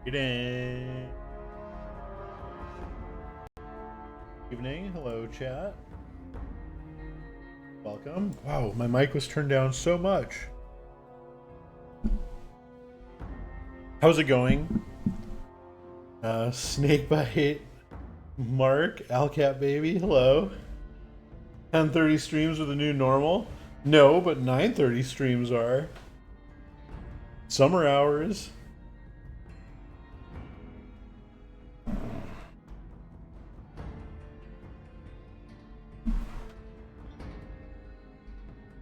Good evening. Hello, chat. Welcome. Wow, my mic was turned down so much. How's it going? Snakebite, Mark, Alcat Baby, hello. 10:30 streams are the new normal? No, but 9:30 streams are. Summer hours.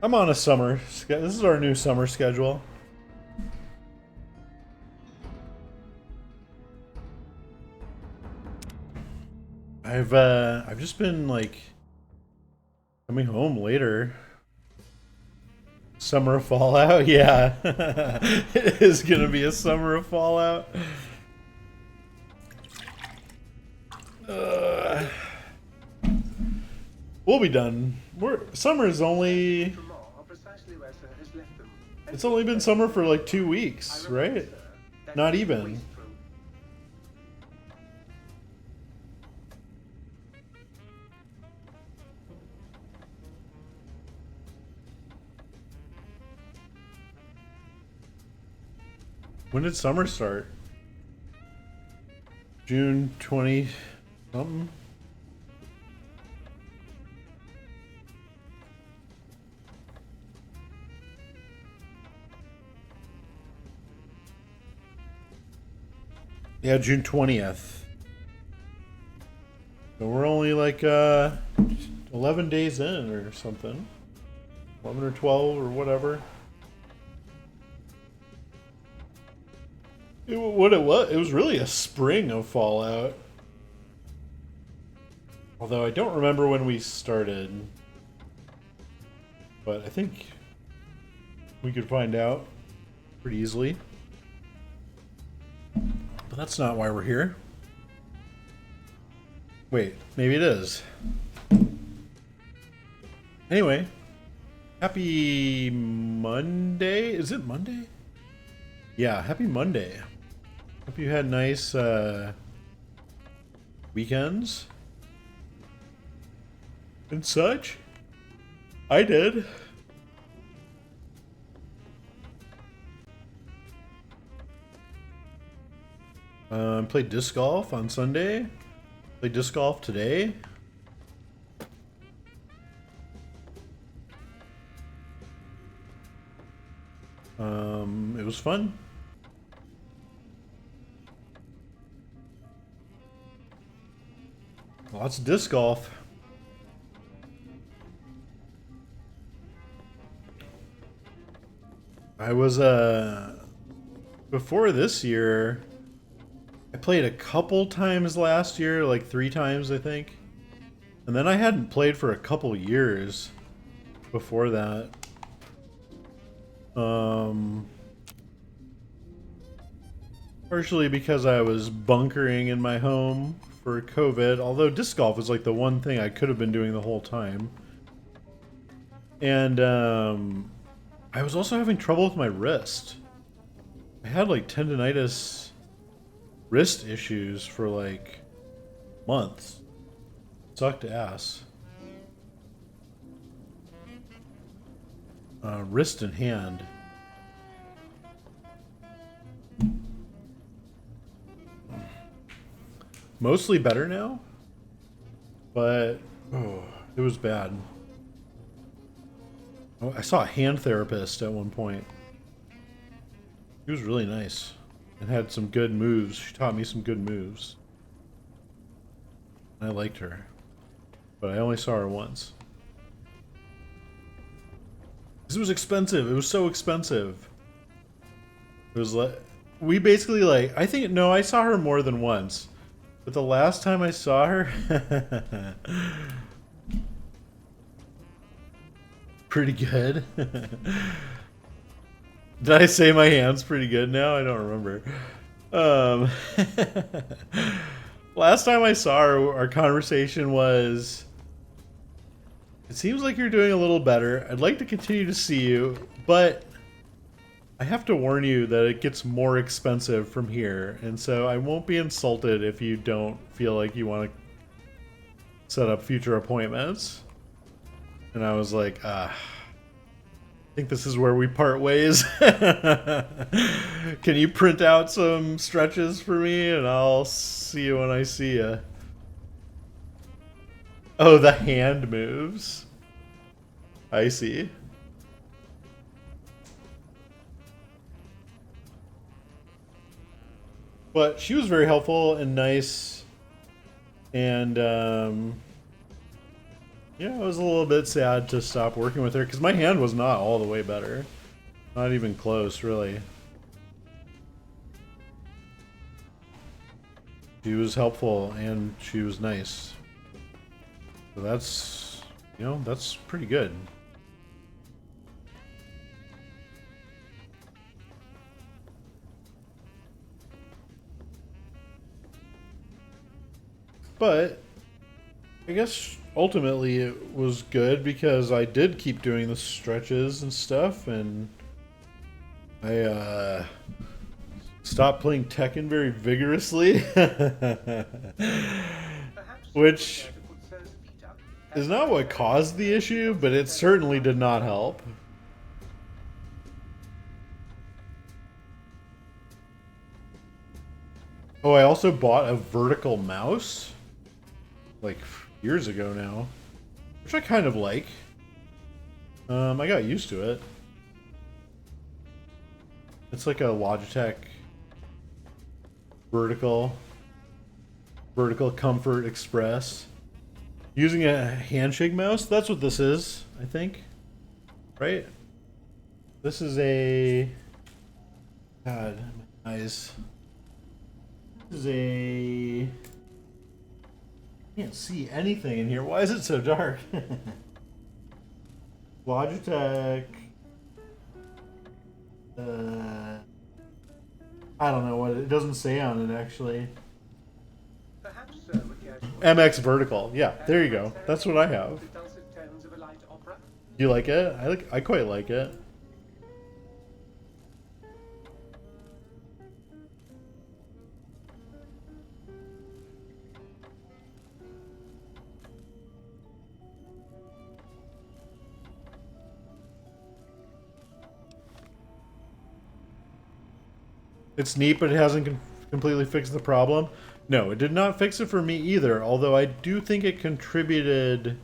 I'm on a summer. This is our new summer schedule. I've just been like coming home later. Summer of Fallout, yeah. It is gonna be a summer of Fallout. We'll be done. Summer is only. It's only been summer for like 2 weeks, right? Not even. When did summer start? June 20 something? Yeah, June 20th. So we're only like 11 days in or something. 11 or 12 or whatever. It was really a spring of Fallout. Although I don't remember when we started. But I think we could find out pretty easily. But that's not why we're here. Wait, maybe it is. Anyway, happy Monday. Is it Monday? Yeah, happy Monday. Hope you had nice weekends and such. I did. Played disc golf on Sunday. Played disc golf today. It was fun. Lots of disc golf. I was before this year, I played a couple times last year, like 3 times I think. And then I hadn't played for a couple years before that. Partially because I was bunkering in my home for COVID, although disc golf was like the one thing I could have been doing the whole time. And I was also having trouble with my wrist. I had like tendonitis wrist issues for like months. Sucked ass. Wrist and hand. Mostly better now, but it was bad. Oh, I saw a hand therapist at one point. She was really nice and had some good moves. She taught me some good moves. I liked her, but I only saw her once. This was expensive. It was so expensive. It was like we basically like I saw her more than once. But the last time I saw her, pretty good. Did I say my hand's pretty good now? I don't remember. Last time I saw her, our conversation was, it seems like you're doing a little better. I'd like to continue to see you, but I have to warn you that it gets more expensive from here, and so I won't be insulted if you don't feel like you want to set up future appointments. And I was like, I think this is where we part ways. Can you print out some stretches for me, and I'll see you when I see you. Oh, the hand moves. I see. But she was very helpful and nice. And, yeah, I was a little bit sad to stop working with her because my hand was not all the way better. Not even close, really. She was helpful and she was nice. So that's, you know, that's pretty good. But I guess ultimately it was good because I did keep doing the stretches and stuff, and I stopped playing Tekken very vigorously. Which is not what caused the issue, but it certainly did not help. Oh, I also bought a vertical mouse like years ago now, which I kind of like. I got used to it. It's like a Logitech vertical Comfort Express. Using a handshake mouse, that's what this is, I think. Right? This is a... God, my eyes. This is a... I can't see anything in here. Why is it so dark? Logitech... I don't know what it doesn't say on it actually. MX Vertical. Yeah, there you go. That's what I have. You like it? I quite like it. It's neat, but it hasn't completely fixed the problem. No, it did not fix it for me either, although I do think it contributed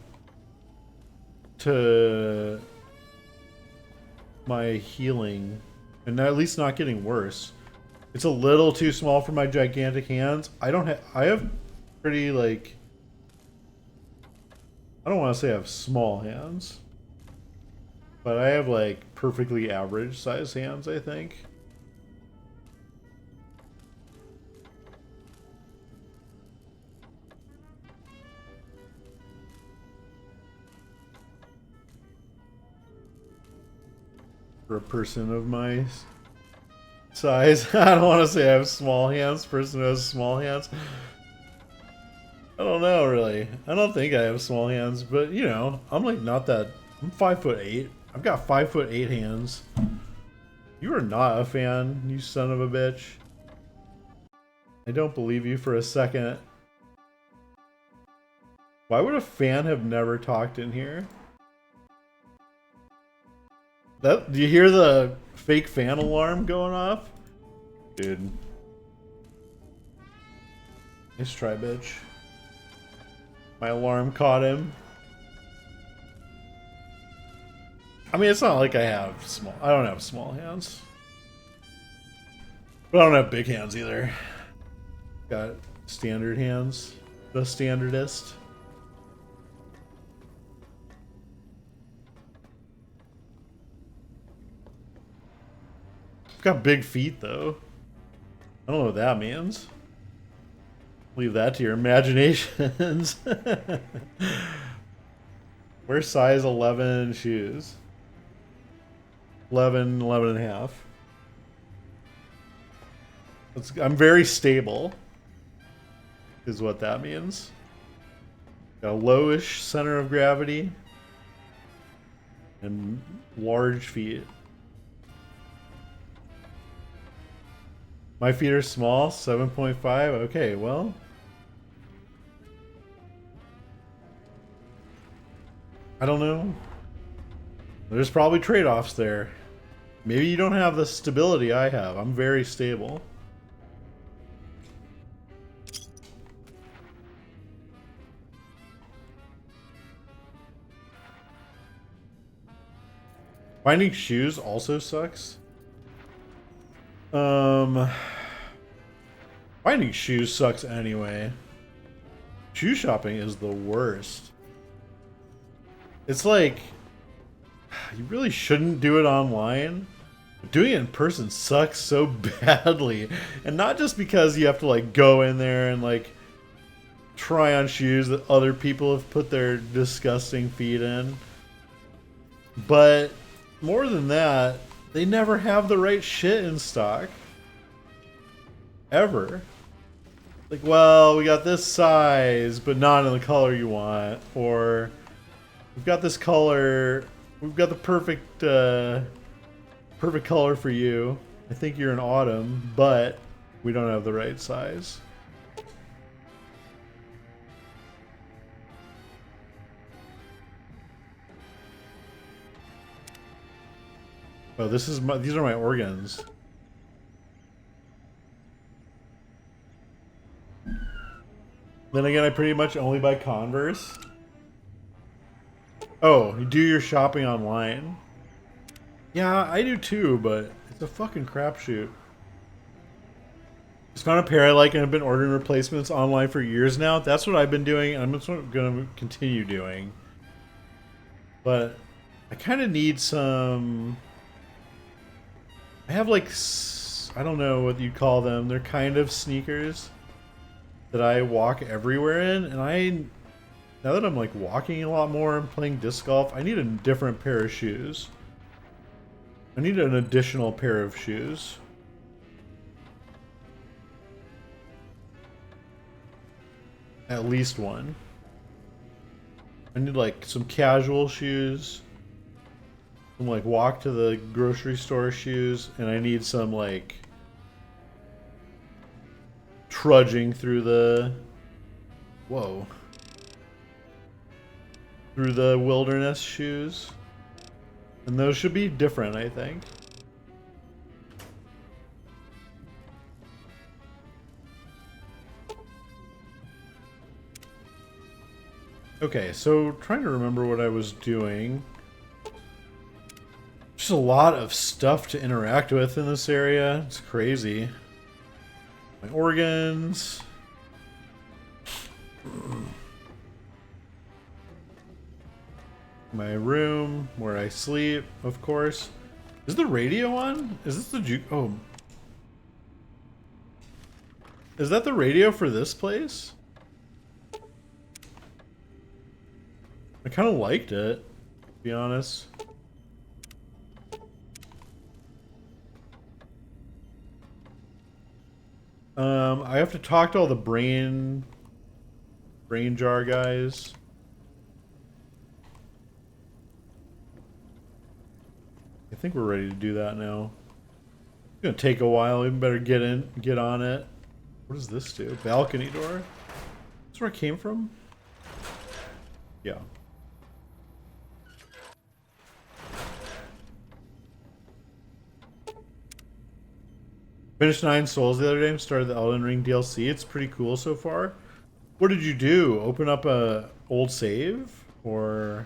to my healing, and at least not getting worse. It's a little too small for my gigantic hands. I have pretty, like... I don't want to say I have small hands, but I have, like, perfectly average size hands, I think. For a person of my size. I don't want to say I have small hands. Person who has small hands. I don't know, really. I don't think I have small hands, but you know, I'm like not that. I'm 5'8". I've got 5'8" hands. You are not a fan, you son of a bitch. I don't believe you for a second. Why would a fan have never talked in here? Do you hear the fake fan alarm going off? Dude. Nice try, bitch. My alarm caught him. I mean, it's not like I don't have small hands. But I don't have big hands either. Got standard hands. The standardist. Got big feet though. I don't know what that means. Leave that to your imaginations. Wear size 11 shoes. 11 and a half. I'm very stable, is what that means. Got a lowish center of gravity and large feet. My feet are small, 7.5. Okay, well. I don't know. There's probably trade-offs there. Maybe you don't have the stability I have. I'm very stable. Finding shoes also sucks. Finding shoes sucks anyway. Shoe shopping is the worst. It's like, you really shouldn't do it online. But doing it in person sucks so badly. And not just because you have to like go in there and like try on shoes that other people have put their disgusting feet in. But more than that, they never have the right shit in stock. Ever. Like, well, we got this size, but not in the color you want. Or, we've got this color, we've got the perfect, perfect color for you. I think you're an autumn, but we don't have the right size. Oh, this is my, these are my organs. Then again, I pretty much only buy Converse. Oh, you do your shopping online. Yeah, I do too, but it's a fucking crapshoot. It's found a pair I like and I've been ordering replacements online for years now. That's what I've been doing, and I'm just going to continue doing. But I kind of need some... I have like, I don't know what you call them. They're kind of sneakers that I walk everywhere in, and now that I'm like walking a lot more and playing disc golf, I need a different pair of shoes. I need an additional pair of shoes. At least one. I need like some casual shoes. Some like walk to the grocery store shoes, and I need some like trudging through the through the wilderness shoes. And those should be different, I think. Okay, so trying to remember what I was doing. Just a lot of stuff to interact with in this area. It's crazy. My organs. My room where I sleep, of course. Is the radio on? Is this the juke? Oh. Is that the radio for this place? I kind of liked it, to be honest. I have to talk to all the brain jar guys. I think we're ready to do that now. It's gonna take a while. We better get on it. What does this do? Balcony door? That's where it came from? Yeah. Finished 9 Souls the other day and started the Elden Ring DLC. It's pretty cool so far. What did you do? Open up a old save? Or...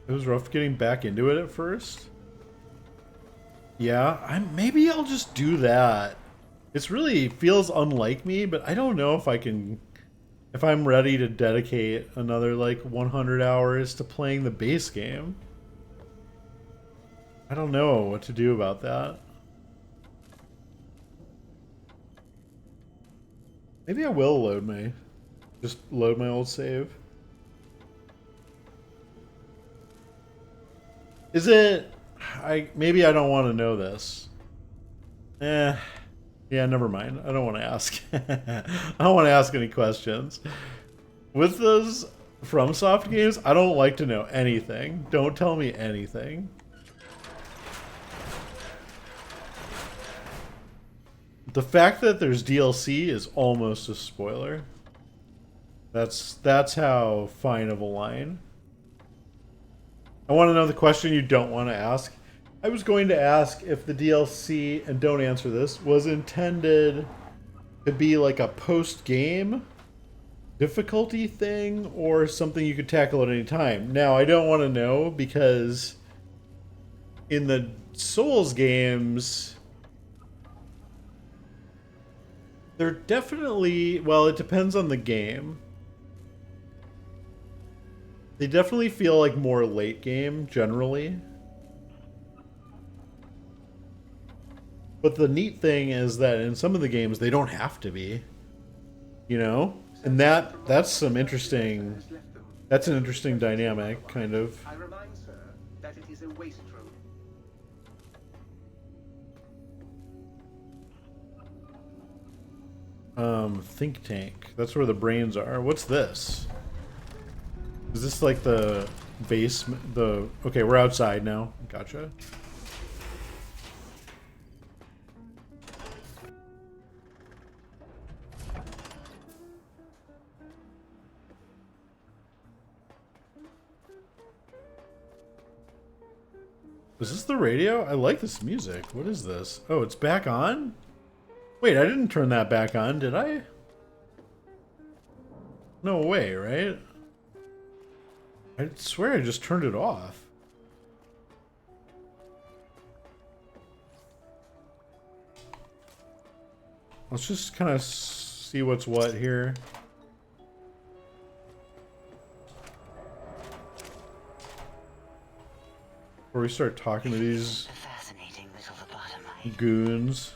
It was rough getting back into it at first? Yeah, maybe I'll just do that. It's really feels unlike me, but I don't know if I can... If I'm ready to dedicate another like 100 hours to playing the base game. I don't know what to do about that. Maybe I will just load my old save. Is it... maybe I don't want to know this. Yeah, never mind. I don't want to ask. I don't want to ask any questions. With those FromSoft games, I don't like to know anything. Don't tell me anything. The fact that there's DLC is almost a spoiler. That's how fine of a line. I want to know the question you don't want to ask. I was going to ask if the DLC, and don't answer this, was intended to be like a post-game difficulty thing or something you could tackle at any time. Now, I don't want to know because in the Souls games, they're definitely, well, it depends on the game. They definitely feel like more late game, generally. But the neat thing is that in some of the games, they don't have to be. You know? And that's some interesting... That's an interesting dynamic, kind of. I remind sir that it is a waste room. Think tank. That's where the brains are. What's this? Is this like the basement? Okay, we're outside now. Gotcha. Is this the radio? I like this music. What is this? Oh, it's back on? Wait, I didn't turn that back on, did I? No way, right? I swear I just turned it off. Let's just kind of see what's what here. Before we start talking to these goons.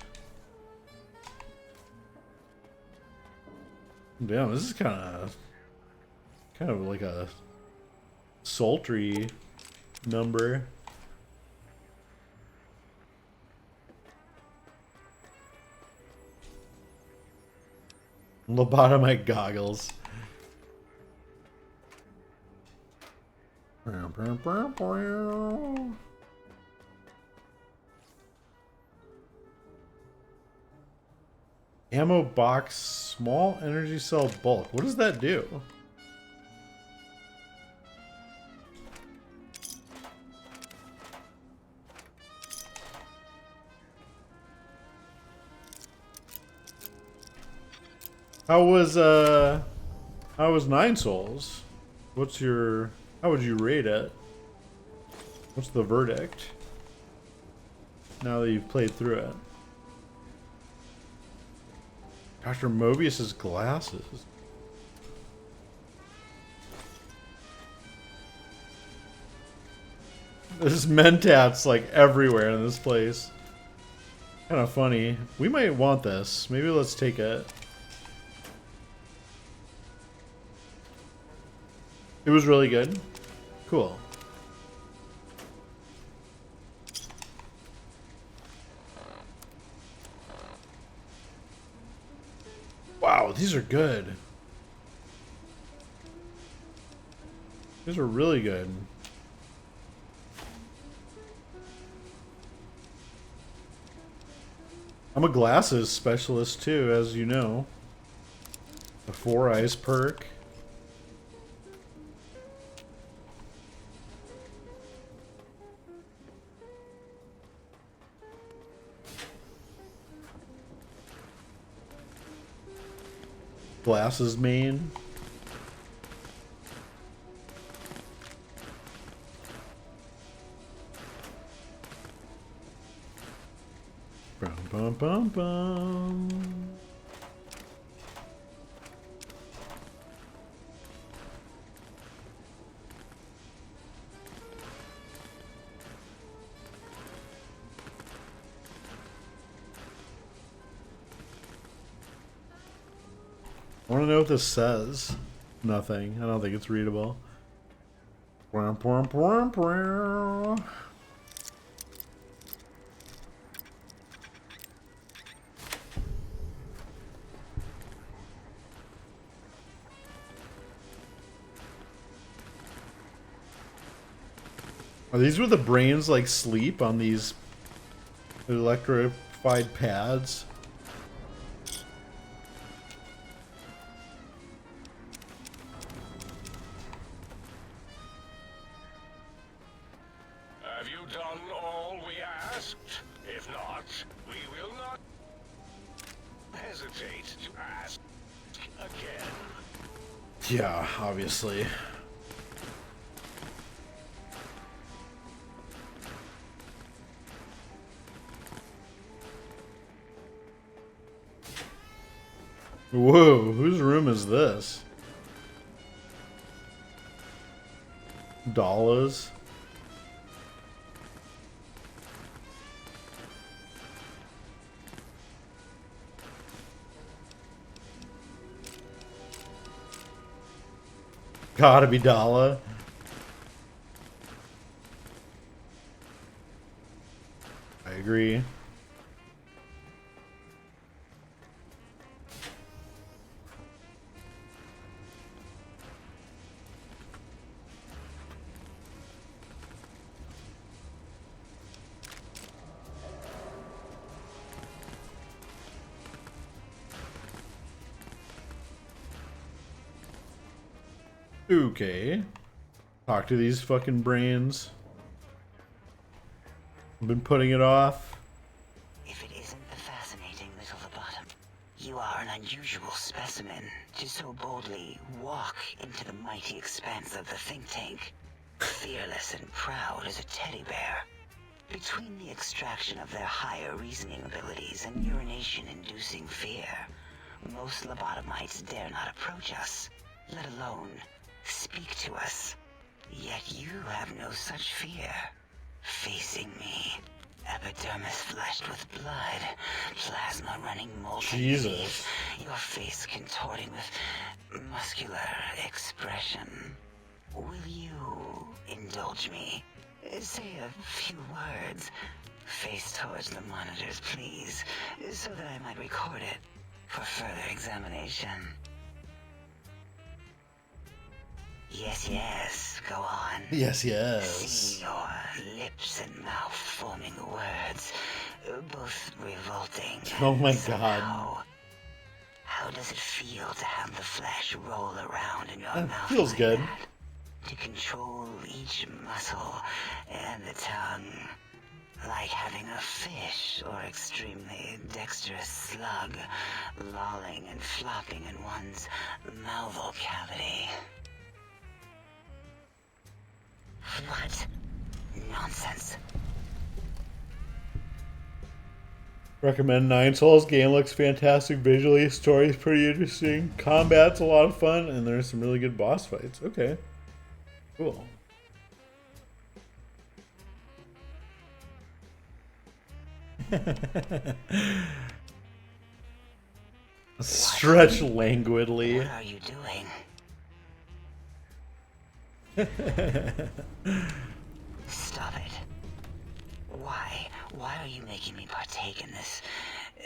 Damn, this is kind of like a sultry number. Lobotomite goggles. Ammo box, small energy cell bulk. What does that do? How was Nine Souls? How would you rate it? What's the verdict? Now that you've played through it. Dr. Mobius's glasses. There's mentats like everywhere in this place. Kind of funny. We might want this. Maybe let's take it. It was really good. Cool. Wow, these are good. These are really good. I'm a glasses specialist too, as you know. The 4 Eyes perk. Glasses main. Bum bum bum bum. I want to know what this says. Nothing. I don't think it's readable. Are these where the brains like sleep on these electrified pads? done all we asked? If not, we will not hesitate to ask again. Yeah, obviously. Whoa, whose room is this? Dollars? Gotta be Dala. I agree. Okay. Talk to these fucking brains. I've been putting it off. If it isn't the fascinating little Lobotom, you are an unusual specimen to so boldly walk into the mighty expanse of the think tank, fearless and proud as a teddy bear. Between the extraction of their higher reasoning abilities and urination-inducing fear, most lobotomites dare not approach us, let alone speak to us. Yet you have no such fear. Facing me, epidermis fleshed with blood, plasma running molten Jesus. beneath, your face contorting with muscular expression. Will you indulge me? Say a few words. Face towards the monitors, please, so that I might record it for further examination. Yes, go on. Yes, See yes. your lips and mouth forming words, both revolting. Oh my and God. somehow. How does it feel to have the flesh roll around in your mouth? Feels like good. that? To control each muscle and the tongue, like having a fish or extremely dexterous slug lolling and flopping in one's mouthal cavity. What? Nonsense. Recommend Nine Souls. Game looks fantastic visually. Story's pretty interesting. Combat's a lot of fun, and there's some really good boss fights. Okay. Cool. Stretch languidly. What are you doing? Stop it. Why? Why are you making me partake in this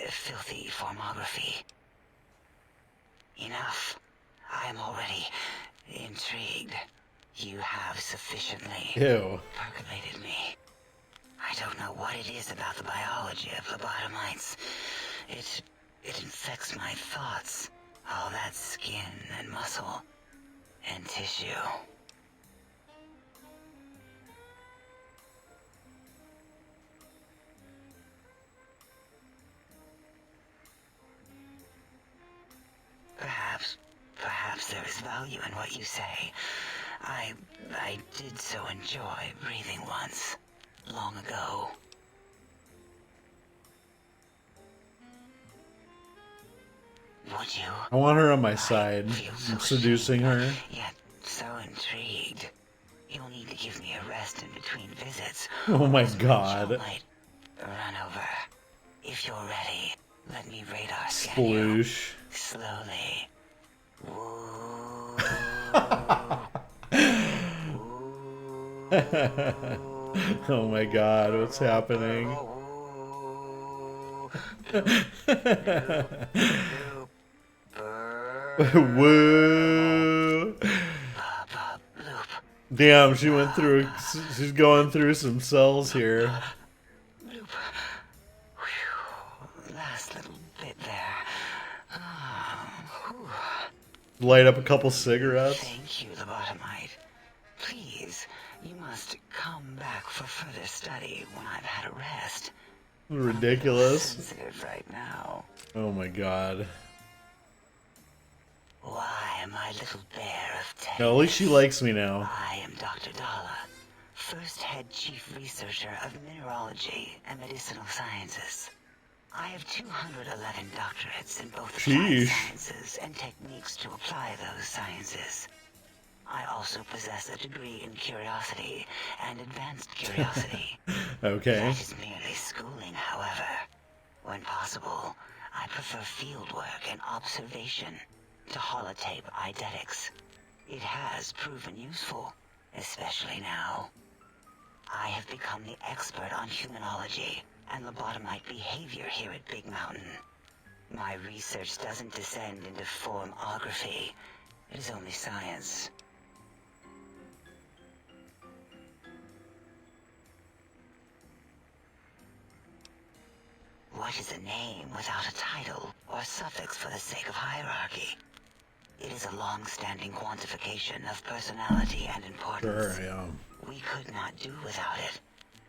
filthy formography? Enough. I am already intrigued. You have sufficiently Ew. percolated me. I don't know what it is about the biology of lobotomites. It infects my thoughts. All that skin and muscle and tissue. Perhaps there is value in what you say. I did so enjoy breathing once, long ago. Would you? I want her on my side. Feel so I'm seducing ashamed, her. Yet so intrigued. You'll need to give me a rest in between visits. Oh my or this God. ritual might run over. If you're ready, let me radar scan you. Sploosh. Slowly. Oh my God, what's happening? Woo! Damn, she went through. She's going through some cells here. Loop. Whew. Last little bit there. Whew. Light up a couple cigarettes. Thank you, lobotomite. Please, You must come back for further study when I've had a rest. Ridiculous. Sensitive right now. Oh my god. Why, my little bear of ten. No, at least she likes me now. I am Dr. Dala, first head chief researcher of mineralogy and medicinal sciences. I have 211 doctorates in both applied Sheesh. sciences and techniques to apply those sciences. I also possess a degree in curiosity and advanced curiosity. Okay. That is merely schooling, however. When possible, I prefer fieldwork and observation to holotape eidetics. It has proven useful, especially now. I have become the expert on humanology and lobotomite behavior here at Big Mountain. My research doesn't descend into formography. It is only science. What is a name without a title or suffix for the sake of hierarchy? It is a long-standing quantification of personality and importance. Sure, yeah. We could not do without it.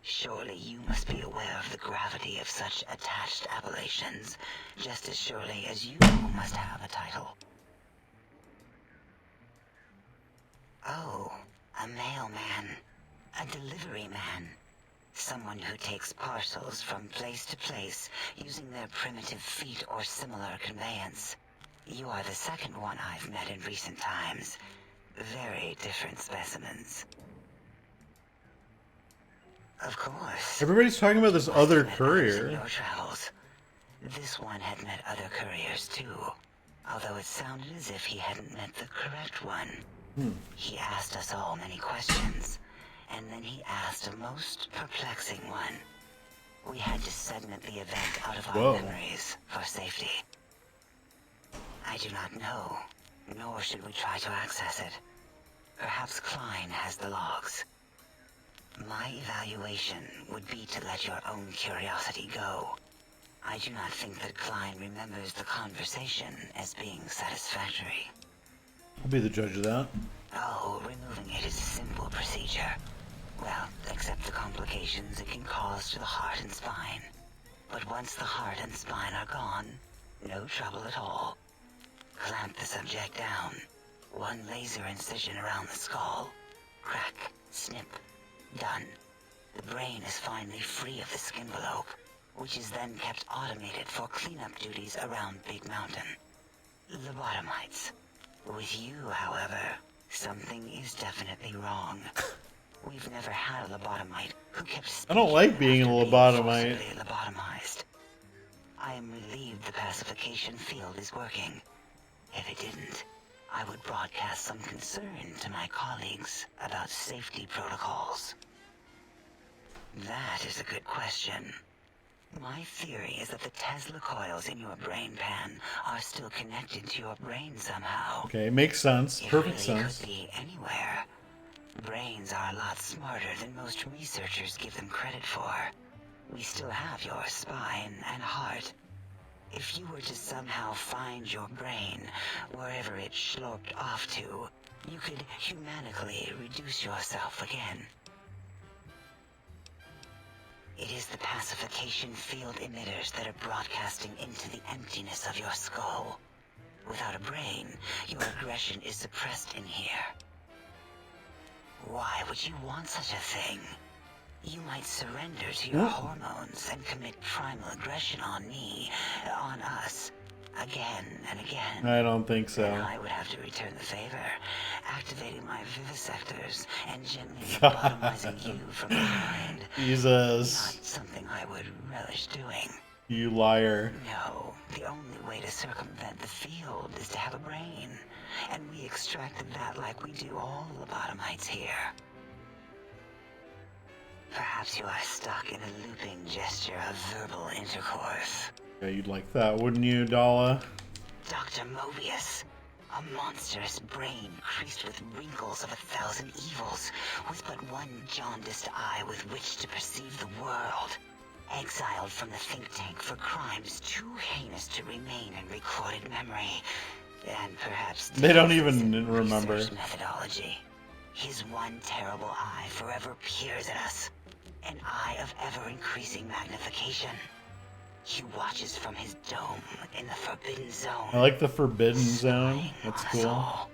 Surely you must be aware of the gravity of such attached appellations, just as surely as you must have a title. Oh, a mailman. A delivery man. Someone who takes parcels from place to place using their primitive feet or similar conveyance. You are the second one I've met in recent times. Very different specimens. Of course. Everybody's talking about this other Met others in courier. your travels. This one had met other couriers too, although it sounded as if he hadn't met the correct one. He asked us all many questions, and then he asked a most perplexing one. We had to segment the event out of our Whoa. memories for safety. I do not know, nor should we try to access it. Perhaps Klein has the logs. My evaluation would be to let your own curiosity go. I do not think that Klein remembers the conversation as being satisfactory. I'll be the judge of that. Oh, removing it is a simple procedure. Well, except the complications it can cause to the heart and spine. But once the heart and spine are gone, no trouble at all. Clamp the subject down. One laser incision around the skull. Crack, snip, done. The brain is finally free of the skimbelope, which is then kept automated for cleanup duties around Big Mountain. Lobotomites. With you, however, something is definitely wrong. We've never had a lobotomite who kept I don't like being a after lobotomite. forcibly lobotomized. I am relieved the pacification field is working. If it didn't, I would broadcast some concern to my colleagues about safety protocols. That is a good question. My theory is that the Tesla coils in your brain pan are still connected to your brain somehow. Okay, makes sense. It Perfect really sense. could be anywhere. Brains are a lot smarter than most researchers give them credit for. We still have your spine and heart. If you were to somehow find your brain, wherever it sloped off to, you could humanically reduce yourself again. It is the pacification field emitters that are broadcasting into the emptiness of your skull. Without a brain, your aggression is suppressed in here. Why would you want such a thing? You might surrender to your hormones and commit primal aggression on me, on us, again and again. I don't think so. Then I would have to return the favor, activating my vivisectors and gently lobotomizing you from behind. Jesus. Not something I would relish doing. You liar. No, the only way to circumvent the field is to have a brain, and we extracted that like we do all lobotomites here. Perhaps you are stuck in a looping gesture of verbal intercourse. Yeah, you'd like that, wouldn't you, Dala? Dr. Mobius, a monstrous brain creased with wrinkles of 1,000 evils, with but one jaundiced eye with which to perceive the world. Exiled from the think tank for crimes too heinous to remain in recorded memory, and perhaps They don't even deficient remember. research methodology. His one terrible eye forever peers at us, an eye of ever-increasing magnification. He watches from his dome in the Forbidden Zone. I like the Forbidden Zone. spying That's on us cool. all.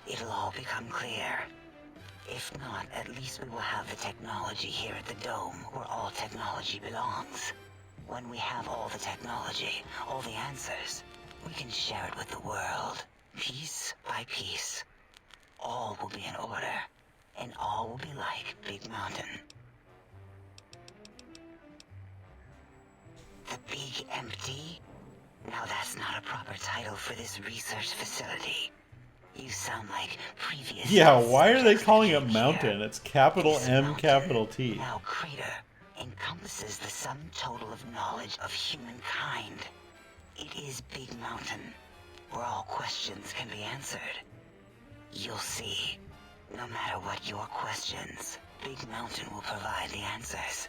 It'll all become clear. If not, at least we will have the technology here at the Dome, where all technology belongs. When we have all the technology, all the answers, we can share it with the world, piece by piece. All will be in order, and all will be like Big Mountain. The Big Empty? Now that's not a proper title for this research facility. You sound like previous... Yeah, why are they subjects calling that it came Mountain? here. It's capital This M, mountain, capital T. now Crater, encompasses the sum total of knowledge of humankind. It is Big Mountain, where all questions can be answered. You'll see. No matter what your questions, Big Mountain will provide the answers,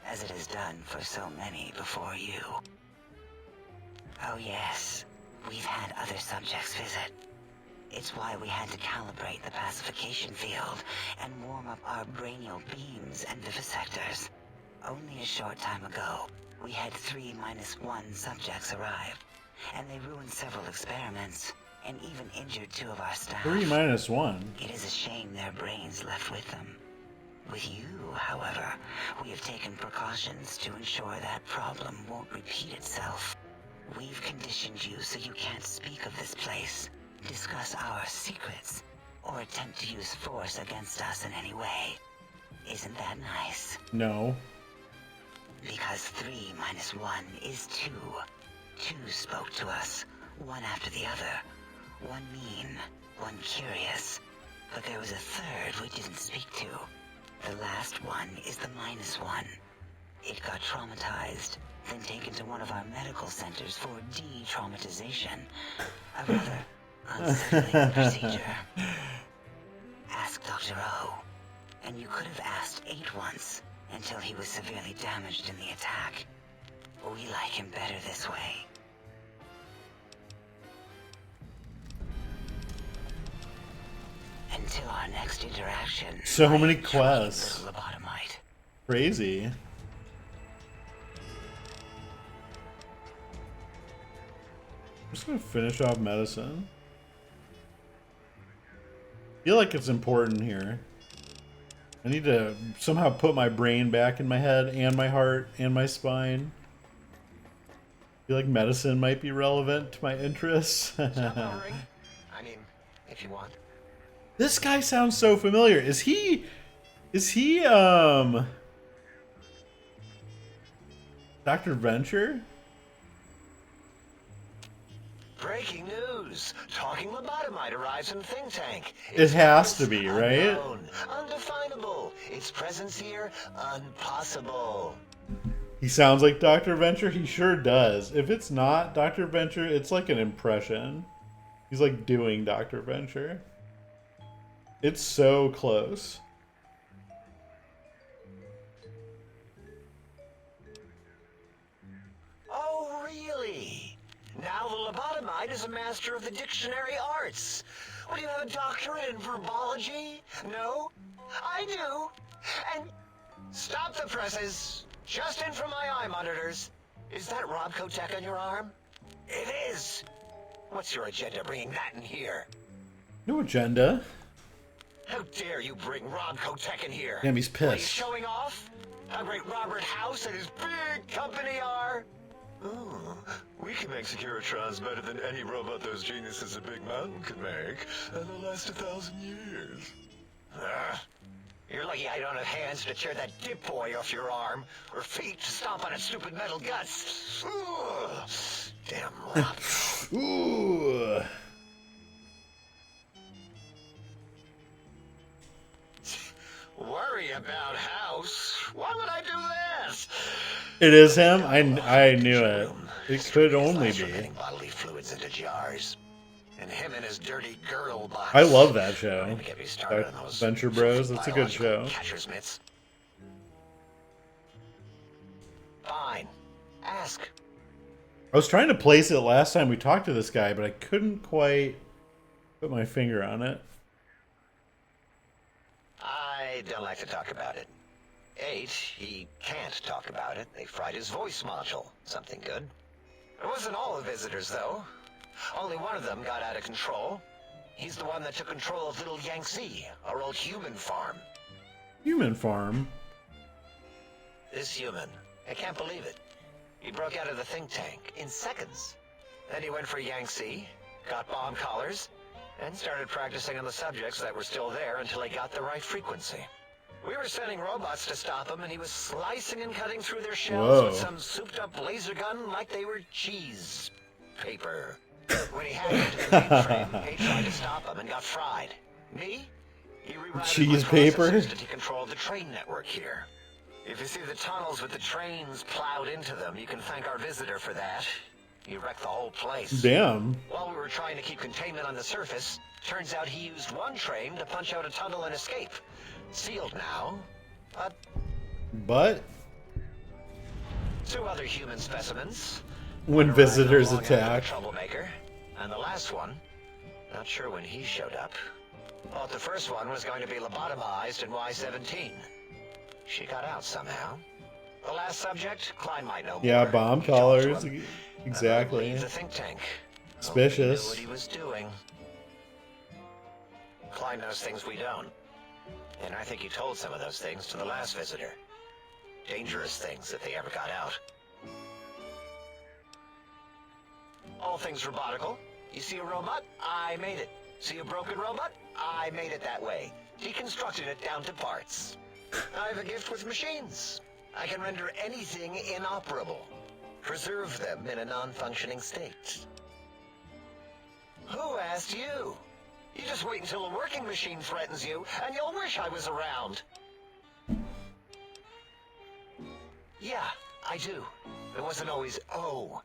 as it has done for so many before you. Oh yes, we've had other subjects visit. It's why we had to calibrate the pacification field and warm up our brainial beams and vivisectors. Only a short time ago, we had 3-1 subjects arrive, and they ruined several experiments, and even injured 2 of our staff. 3-1. It is a shame their brains left with them. With you, however, we have taken precautions to ensure that problem won't repeat itself. We've conditioned you so you can't speak of this place, discuss our secrets, or attempt to use force against us in any way. Isn't that nice? No. Because 3-1 is 2. 2 spoke to us, one after the other. One mean, one curious. But there was a third we didn't speak to. The last one is the -1. It got traumatized, then taken to one of our medical centers for de-traumatization. A rather unsettling procedure. Ask Dr. O. And you could have asked 8 once, until he was severely damaged in the attack. We like him better this way. Until our next interaction. So I many enjoyed quests. Little Lobotomite. Crazy. I'm just gonna finish off medicine. Feel like it's important here. I need to somehow put my brain back in my head and my heart and my spine. Feel like medicine might be relevant to my interests. Stop hovering. I mean, if you want. This guy sounds so familiar. Is he Dr. Venture? Breaking news! Talking lobotomite arrives in Think Tank. It has to be, right? Unknown, undefinable. Its presence here, impossible. He sounds like Dr. Venture. He sure does. If it's not Dr. Venture, it's like an impression. He's like doing Dr. Venture. It's so close. Oh, really? Now the lobotomite is a master of the dictionary arts. What, do you have a doctorate in verbology? No? I do. And stop the presses. Just in from my eye monitors. Is that Rob Kotek on your arm? It is. What's your agenda bringing that in here? No agenda. How dare you bring Rob Kotek in here? Damn, he's What, are you pissed. showing off? How great Robert House and his big company are? Oh, we can make Securitrons better than any robot those geniuses at Big Mountain could make, and they'll last 1,000 years. You're lucky I don't have hands to tear that dip boy off your arm, or feet to stomp on its stupid metal guts. Ugh. Damn Rob. Ooh. Worry about House? Why would I do this? It is him? I knew it. It could only be. Getting bodily fluids into jars. And him and his dirty girdle box. I love that Don't show. even get me started on those Venture Bros. That's a good biological show. Catcher's mitts. Fine. Ask. I was trying to place it last time we talked to this guy, but I couldn't quite put my finger on it. I don't like to talk about it. 8, he can't talk about it. They fried his voice module. Something good. It wasn't all the visitors, though. Only one of them got out of control. He's the one that took control of Little Yangtze, our old human farm. Human farm? This human. I can't believe it. He broke out of the think tank in seconds. Then he went for Yangtze, got bomb collars, and started practicing on the subjects that were still there until he got the right frequency. We were sending robots to stop him, and he was slicing and cutting through their shells with some souped-up laser gun like they were cheese paper. When he hacked into the mainframe, he tried to stop him and got fried. Me? He rerouted Cheese my paper? processors to take control of the train network here. If you see the tunnels with the trains plowed into them, you can thank our visitor for that. He wrecked the whole place. Damn. While we were trying to keep containment on the surface, turns out he used one train to punch out a tunnel and escape. Sealed now, but... 2 other human specimens. When One visitors arrived no longer attack. as a troublemaker. And the last one, not sure when he showed up. Thought the first one was going to be lobotomized in Y-17. She got out somehow. The last subject, Klein might know more. Yeah, bomb He talked to collars. him. Exactly. Leave the think tank. Suspicious. He knew what he was doing. Klein knows things we don't. And I think he told some of those things to the last visitor. Dangerous things if they ever got out. All things robotical. You see a robot? I made it. See a broken robot? I made it that way. Deconstructed it down to parts. I have a gift with machines. I can render anything inoperable. Preserve them in a non-functioning state. Who asked you? You just wait until a working machine threatens you, and you'll wish I was around. Yeah, I do. It wasn't always oh.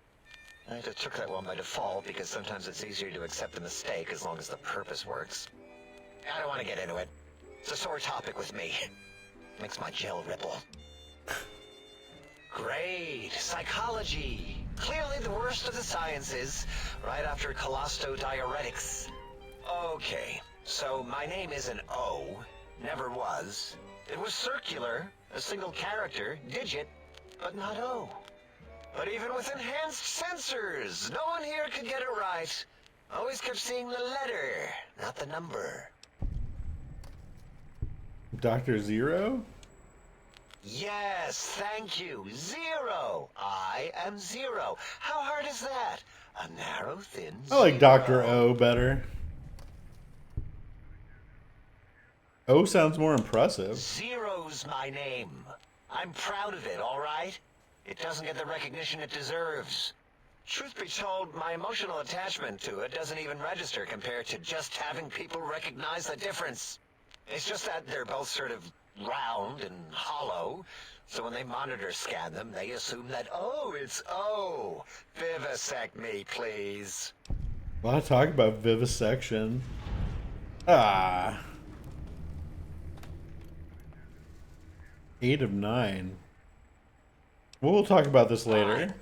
I just took that one by default because sometimes it's easier to accept the mistake as long as the purpose works. I don't want to get into it. It's a sore topic with me. Makes my gel ripple. Great. Psychology. Clearly the worst of the sciences, right after collostodiuretics. Okay, so my name is an O. Never was. It was circular, a single character, digit, but not O. But even with enhanced sensors, no one here could get it right. Always kept seeing the letter, not the number. Dr. Zero? Yes, thank you. 0. I am 0. How hard is that? A narrow, thin I like Dr. zero. O better. O sounds more impressive. Zero's my name. I'm proud of it, all right? It doesn't get the recognition it deserves. Truth be told, my emotional attachment to it doesn't even register compared to just having people recognize the difference. It's just that they're both sort of round and hollow, so when they monitor scan them, they assume that, oh, it's O. Vivisect me, please. A lot of talk about vivisection. Ah. 8 of 9. We'll talk about this later.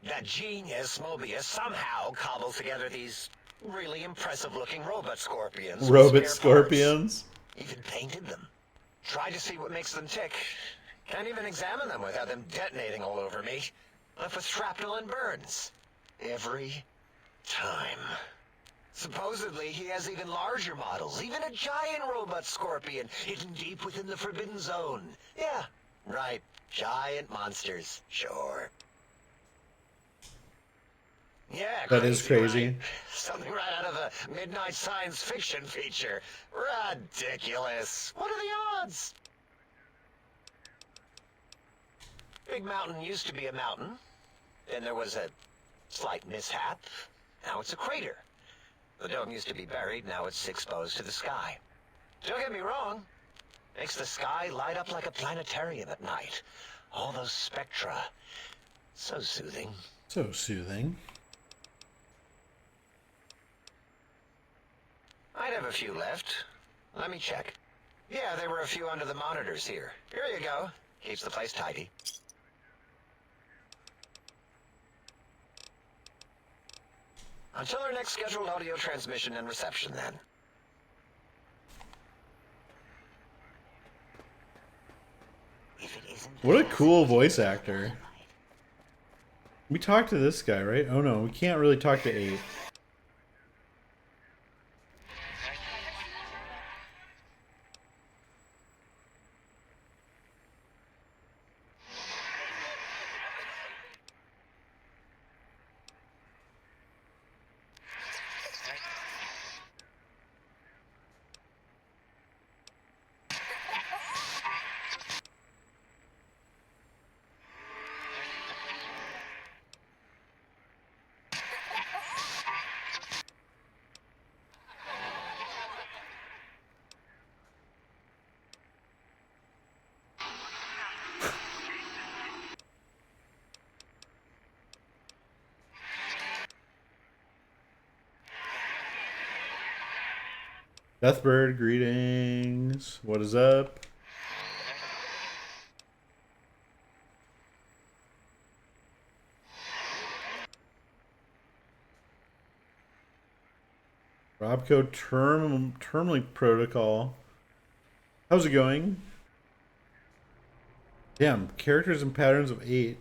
That genius, Mobius, somehow cobbles together these really impressive-looking robot scorpions. with Robot spare parts. scorpions. Even painted them. Tried to see what makes them tick. Can't even examine them without them detonating all over me. Left with shrapnel and burns. Every time. Supposedly, he has even larger models, even a giant robot scorpion hidden deep within the Forbidden Zone. Yeah, right. Giant monsters, sure. Yeah, That is crazy. right? Something right out of a midnight science fiction feature. Ridiculous. What are the odds? Big Mountain used to be a mountain. Then there was a slight mishap. Now it's a crater. The dome used to be buried, now it's exposed to the sky. Don't get me wrong. Makes the sky light up like a planetarium at night. All those spectra. So soothing. So soothing. I'd have a few left. Let me check. Yeah, there were a few under the monitors here. Here you go. Keeps the place tidy. Until our next scheduled audio transmission and reception, then. If it isn't What a cool fascinating voice myth of actor. Bahamite, We talked to this guy, right? Oh no, we can't really talk to 8. Deathbird, greetings. What is up? Robco Termlink Protocol. How's it going? Damn, characters and patterns of 8.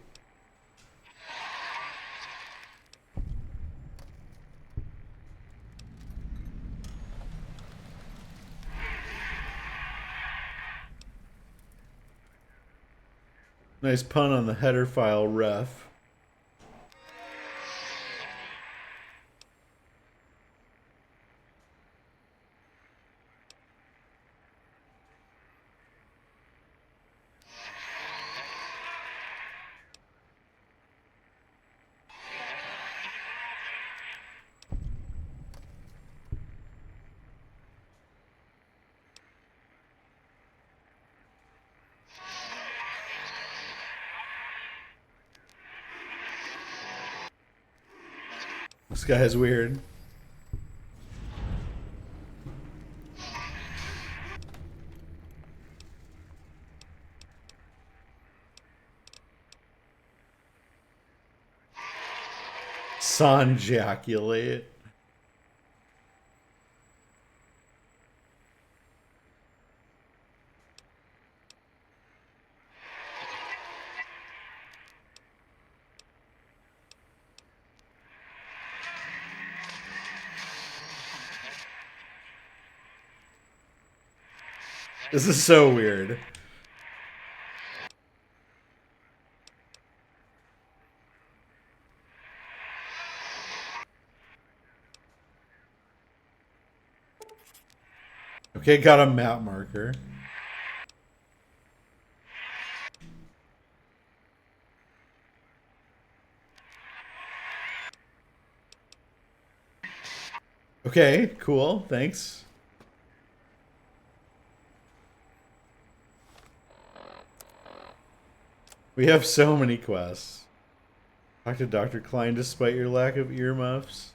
Nice pun on the header file, ref. This guy is weird. Sonjaculate. This is so weird. Okay, got a map marker. Okay, cool. Thanks. We have so many quests. Talk to Dr. Klein despite your lack of earmuffs.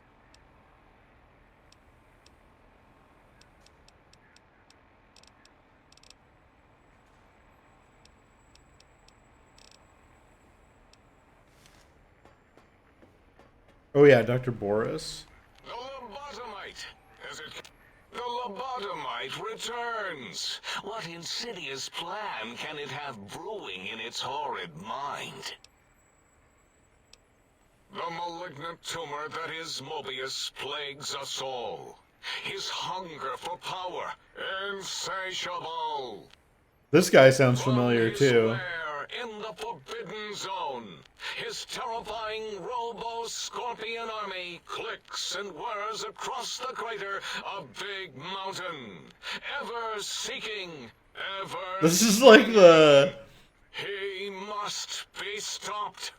Oh yeah, Dr. Boris. The lobotomite! As it... The lobotomite returns! What insidious plan can it have brewing in its horrid mind? The malignant tumor that is Mobius plagues us all. His hunger for power, insatiable. This guy sounds familiar His too. lair in the Forbidden Zone. His terrifying Robo-Scorpion army clicks and whirs across the crater of Big Mountain. Ever seeking, ever... This is like the... He must be stopped,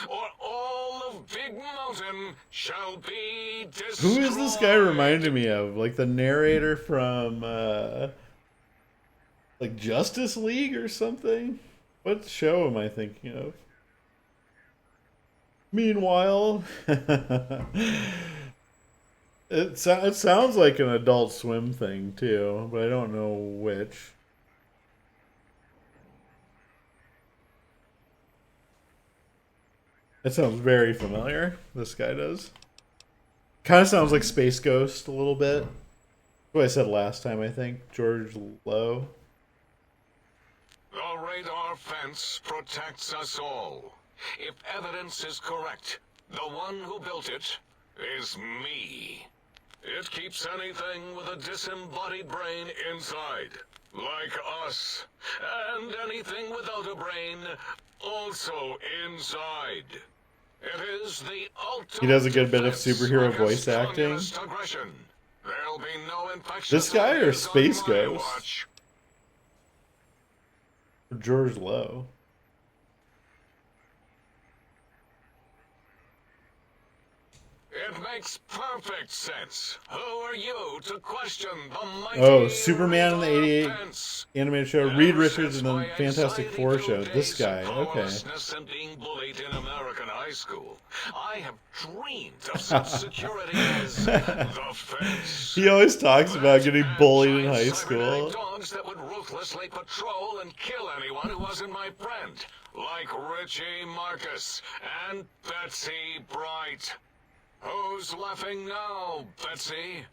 or all of Big Mountain shall be destroyed. Who is this guy reminding me of? Like the narrator from, like Justice League or something? What show am I thinking of? Meanwhile, it sounds like an Adult Swim thing too, but I don't know which. It sounds very familiar. This guy does. Kind of sounds like Space Ghost a little bit. What I said last time, I think. George Lowe. The radar fence protects us all. If evidence is correct, the one who built it is me. It keeps anything with a disembodied brain inside, like us. And anything without a brain, also inside. It is the ultimate He does a good bit of defense superhero against voice acting. communist aggression. There'll be no infectious This guy or ideas Space on my Ghost? watch. George Lowe. It makes perfect sense. Who are you to question the mighty Oh, Superman in the radar 88 fence? animated show. Reed Ever Richards since and the my Fantastic Four show. anxiety-filled This days guy. of Okay. powerlessness and being bullied in American high school, I have dreamed of such security as the fence. He always talks about That getting and bullied in giant high cybernetic school. dogs that would ruthlessly patrol and kill anyone who wasn't my friend, like Richie Marcus and Betsy Bright. Who's laughing now, Betsy?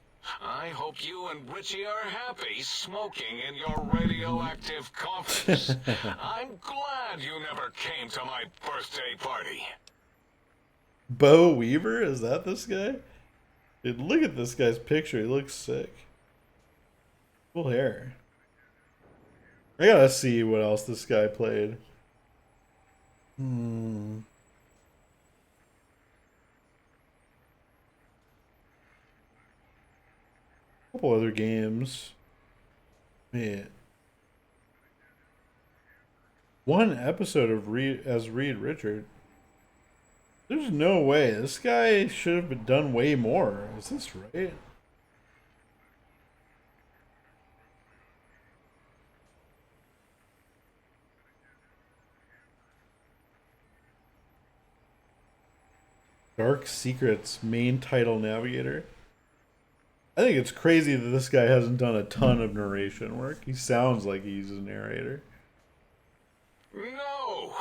I hope you and Richie are happy smoking in your radioactive coffins. I'm glad you never came to my birthday party. Bo Weaver? Is that this guy? Dude, look at this guy's picture. He looks sick. Cool hair. I gotta see what else this guy played. Couple other games. Man. One episode of Reed Richard. There's no way. This guy should have been done way more. Is this right? Dark Secrets main title navigator. I think it's crazy that this guy hasn't done a ton of narration work. He sounds like he's a narrator. No!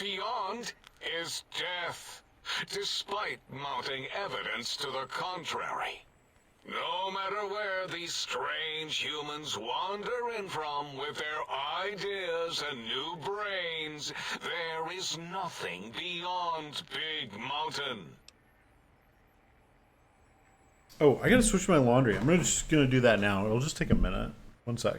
Beyond is death, despite mounting evidence to the contrary. No matter where these strange humans wander in from with their ideas and new brains, there is nothing beyond Big Mountain. Oh, I gotta switch my laundry. I'm just gonna do that now. It'll just take a minute. One sec.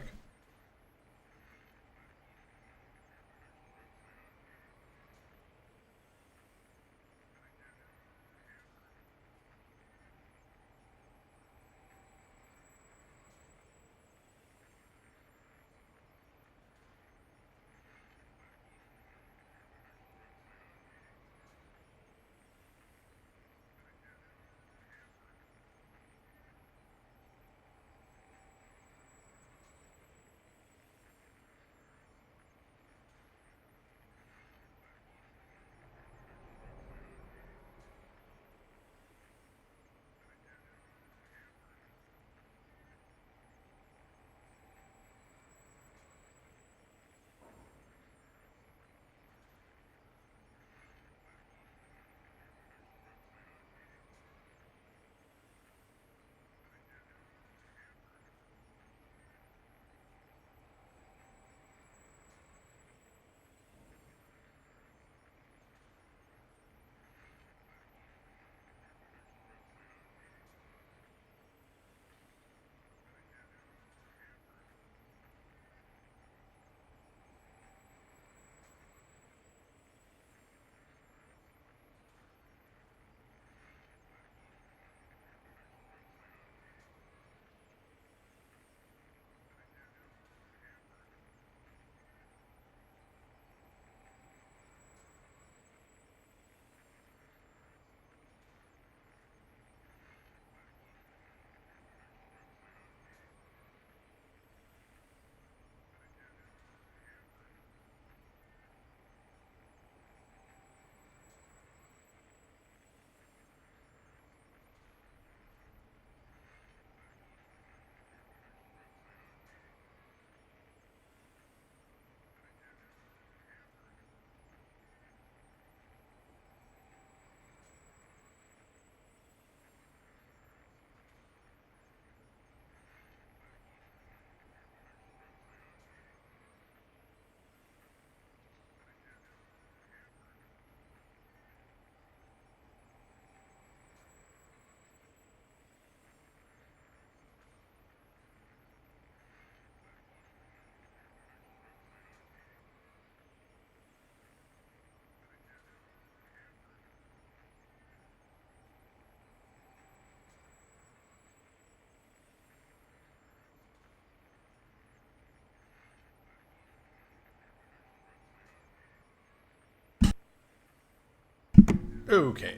Okay.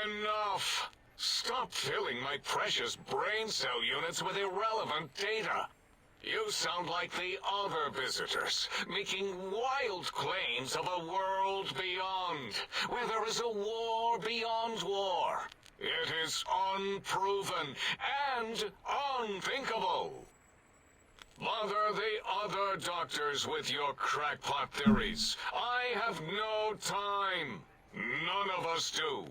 Enough! Stop filling my precious brain cell units with irrelevant data. You sound like the other visitors, making wild claims of a world beyond, where there is a war beyond war. It is unproven and unthinkable. Bother the other doctors with your crackpot theories. I have no time. None of us do.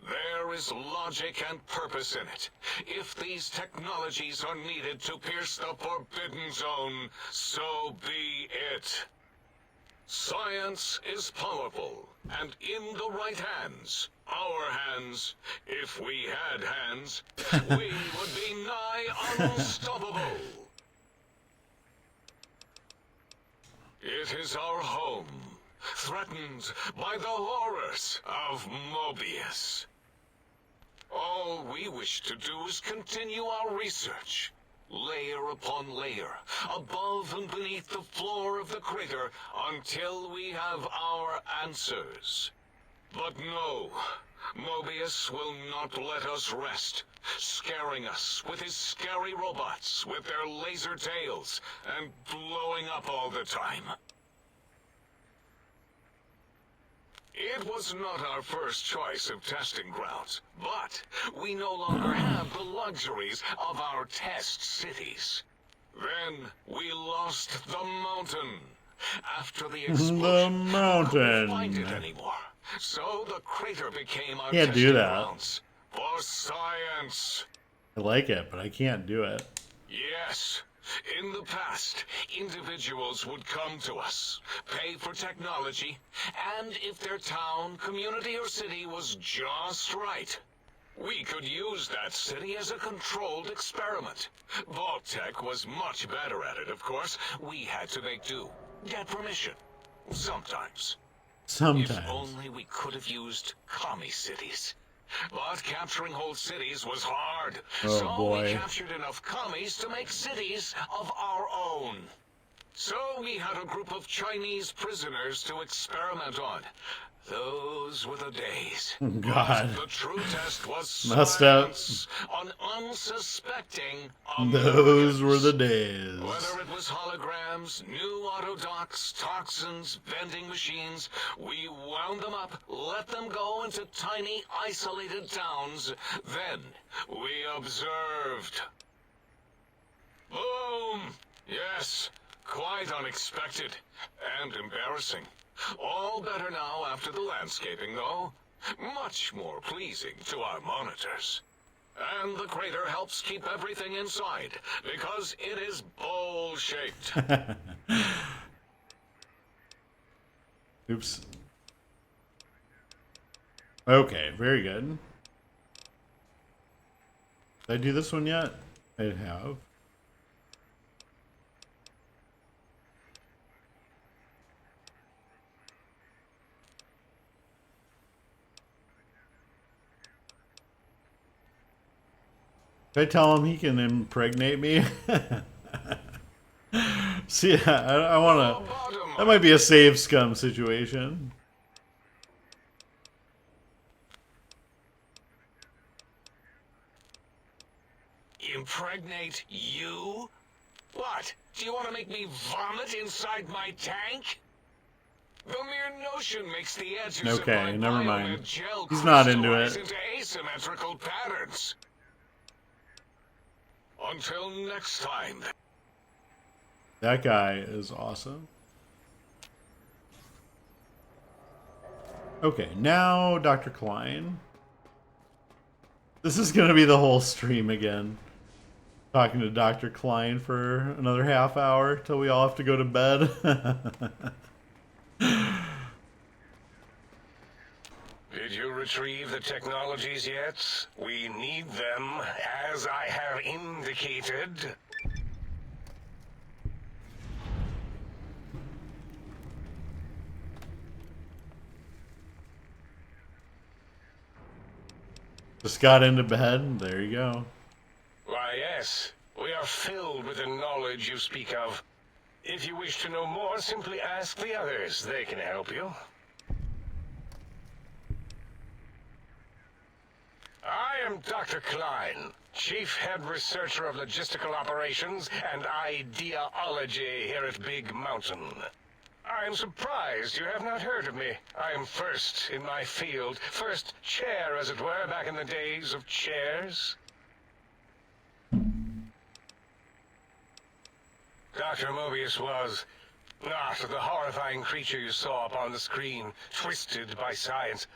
There is logic and purpose in it. If these technologies are needed to pierce the Forbidden Zone, so be it. Science is powerful, and in the right hands, our hands, if we had hands, we would be nigh unstoppable. It is our home, threatened by the horrors of Mobius. All we wish to do is continue our research, layer upon layer, above and beneath the floor of the crater, until we have our answers. But no, Mobius will not let us rest, scaring us with his scary robots with their laser tails and blowing up all the time. It was not our first choice of testing grounds, but we no longer have the luxuries of our test cities. Then we lost the mountain. After the explosion, The we mountain. couldn't find it anymore. So the crater became our Can't do testing that. grounds for science. I like it, but I can't do it. Yes. In the past, individuals would come to us, pay for technology, and if their town, community, or city was just right, we could use that city as a controlled experiment. Vault-Tec was much better at it, of course. We had to make do. Get permission. Sometimes. Sometimes. If only we could have used commie cities. But capturing whole cities was hard. Oh, so boy. we captured enough commies to make cities of our own. So we had a group of Chinese prisoners to experiment on. Those were the days. God. But the true test was Messed up. science on unsuspecting Those Americans. were the days. Whether it was holograms, new autodocs, toxins, vending machines, we wound them up, let them go into tiny, isolated towns. Then we observed. Boom! Yes, quite unexpected and embarrassing. All better now after the landscaping, though. Much more pleasing to our monitors. And the crater helps keep everything inside, because it is bowl-shaped. Oops. Okay, very good. Did I do this one yet? I have. Did I tell him he can impregnate me? See, I want to... That might be a save scum situation. Impregnate you? What? Do you want to make me vomit inside my tank? The mere notion makes the edges of Okay, my never biomed mind. gel He's not into crystallize it. into asymmetrical patterns. Until next time. That guy is awesome. Okay, now Dr. Klein. This is going to be the whole stream again. Talking to Dr. Klein for another half hour till we all have to go to bed. Did you retrieve the technologies yet? We need them, as I have indicated. Just got into bed. There you go. Why, yes. We are filled with the knowledge you speak of. If you wish to know more, simply ask the others. They can help you. I am Dr. Klein, Chief Head Researcher of Logistical Operations and Ideology here at Big Mountain. I am surprised you have not heard of me. I am first in my field, first chair, as it were, back in the days of chairs. Dr. Mobius was not the horrifying creature you saw up on the screen, twisted by science.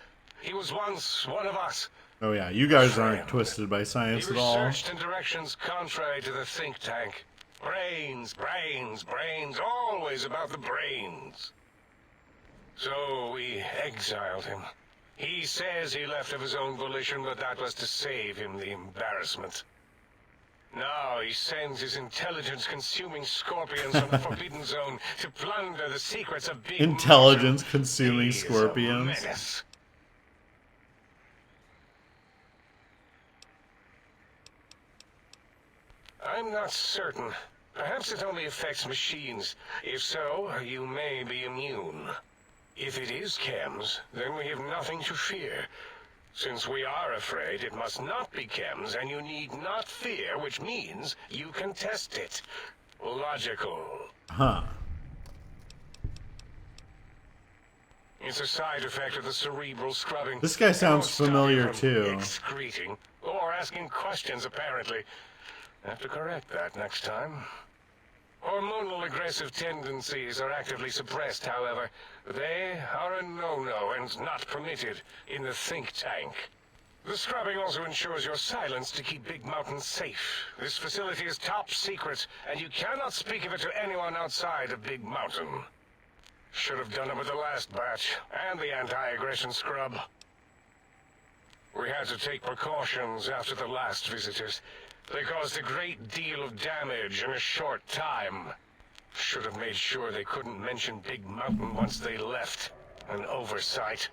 He was once one of us. Oh yeah, you guys aren't twisted by He science at all. researched in directions contrary to the think tank. Brains, brains, brains, always about the brains. So we exiled him. He says he left of his own volition, but that was to save him the embarrassment. Now he sends his intelligence-consuming scorpions from the Forbidden Zone to plunder the secrets of Big Intelligence-consuming Mountain. He is a scorpions. menace. I'm not certain. Perhaps it only affects machines. If so, you may be immune. If it is chems, then we have nothing to fear. Since we are afraid, it must not be chems, and you need not fear, which means you can test it. Logical. Huh. It's a side effect of the cerebral scrubbing. This guy sounds Won't stop you familiar, from too. Excreting, or asking questions, apparently. Have to correct that next time. Hormonal aggressive tendencies are actively suppressed, however. They are a no-no and not permitted in the think tank. The scrubbing also ensures your silence to keep Big Mountain safe. This facility is top secret, and you cannot speak of it to anyone outside of Big Mountain. Should have done it with the last batch, and the anti-aggression scrub. We had to take precautions after the last visitors. They caused a great deal of damage in a short time. Should have made sure they couldn't mention Big Mountain once they left. An oversight.